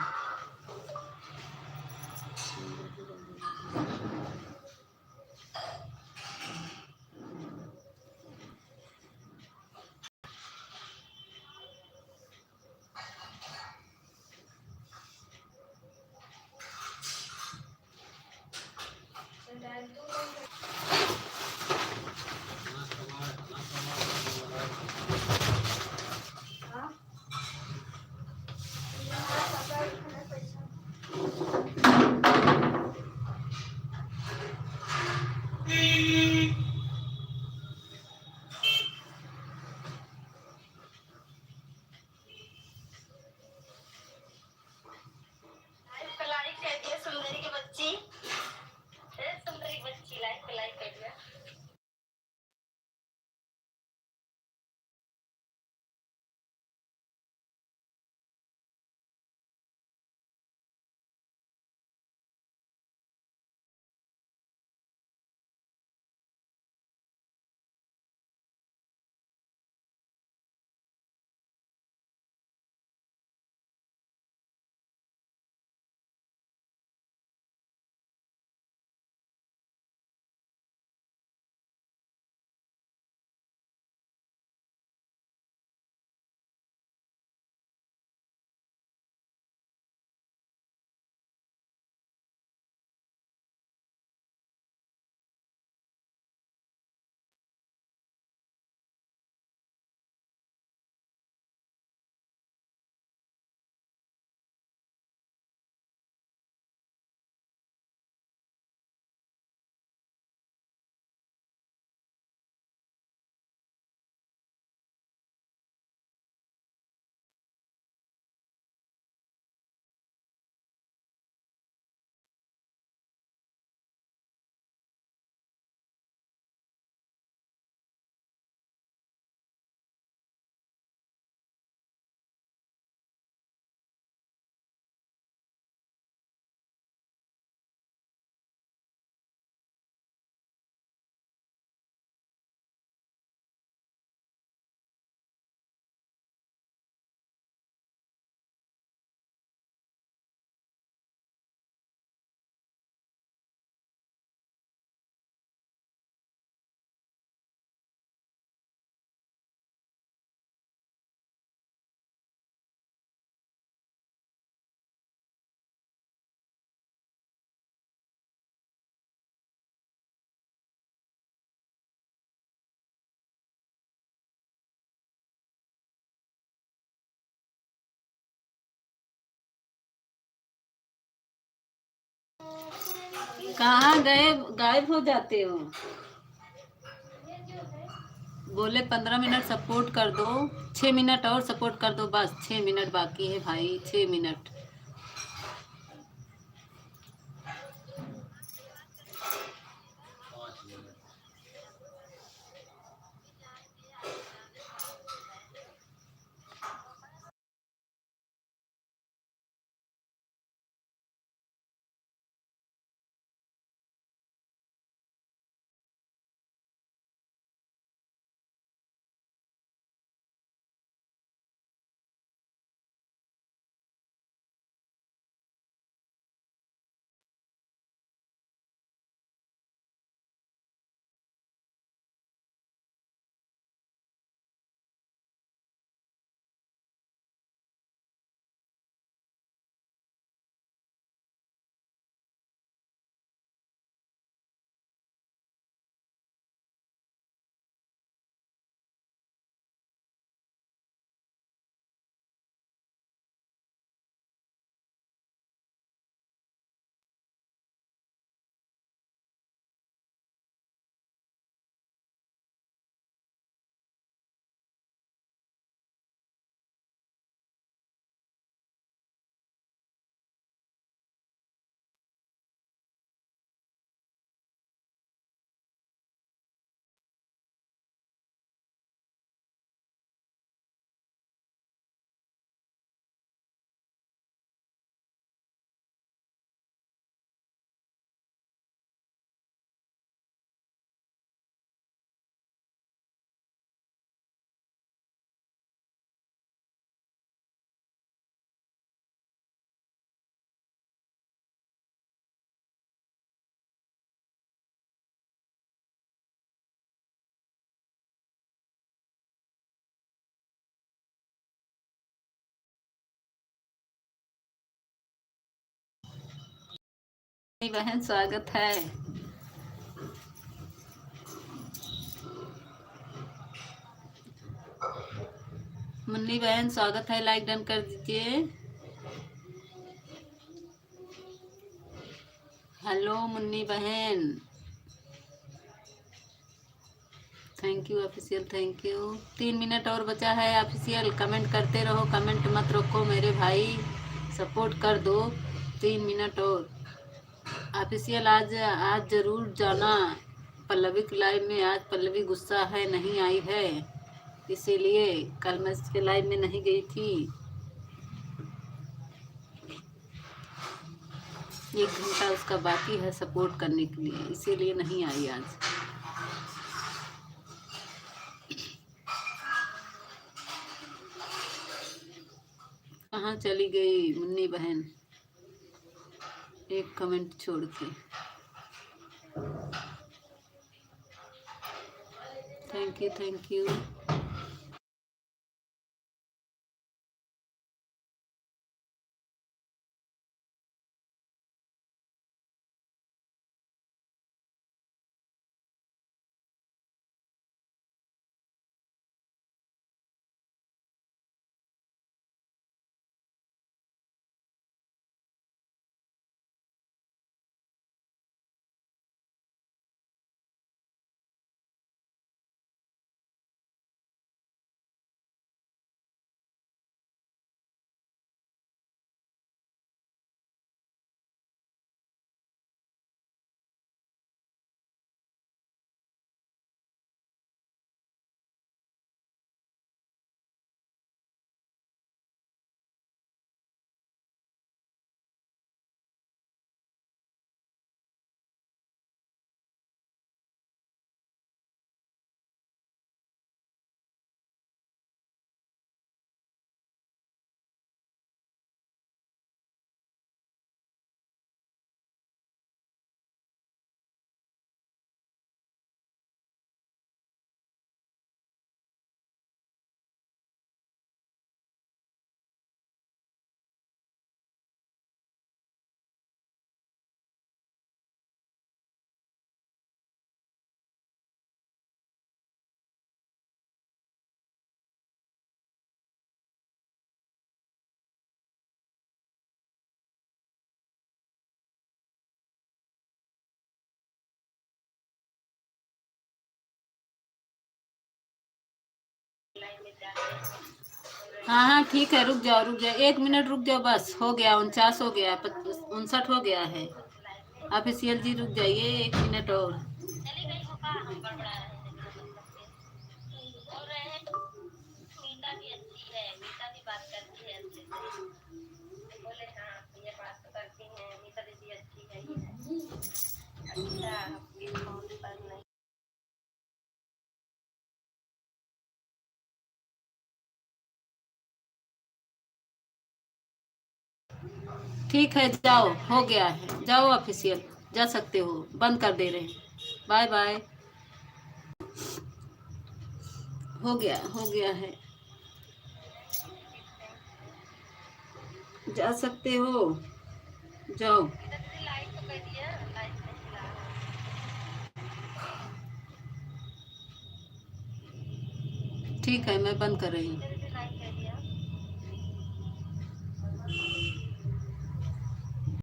कहाँ गए, गायब हो जाते हो? बोले 15 मिनट सपोर्ट कर दो, 6 मिनट और सपोर्ट कर दो, बस 6 मिनट बाकी है भाई, 6 मिनट। बहन स्वागत है। मुन्नी बहन स्वागत है, लाइक डन कर दीजिए। हेलो मुन्नी बहन, thank you official, thank you. 3 minute और बचा है ऑफिशियल, कमेंट करते रहो, कमेंट मत रोको मेरे भाई, सपोर्ट कर दो। 3 मिनट और ऑफिशियल। आज आज जरूर जाना पल्लवी की लाइव में। आज पल्लवी गुस्सा है, नहीं आई है, इसीलिए कल मैं इसके लाइव में नहीं गई थी। 1 घंटा उसका बाकी है सपोर्ट करने के लिए, इसीलिए नहीं आई आज। कहाँ चली गई मुन्नी बहन, एक कमेंट छोड़ के। Thank you, thank you. हाँ हाँ ठीक है, रुक जाओ रुक जाओ, 1 मिनट रुक जाओ, बस हो गया, 49 हो गया, 59 हो गया है। ऑफिशियल जी रुक जाइए 1 मिनट और। ठीक है जाओ, हो गया है, जाओ ऑफिशियल, जा सकते हो, बंद कर दे रहे हैं, बाय बाय। हो गया है, जा सकते हो, जाओ। ठीक है, मैं बंद कर रही हूँ।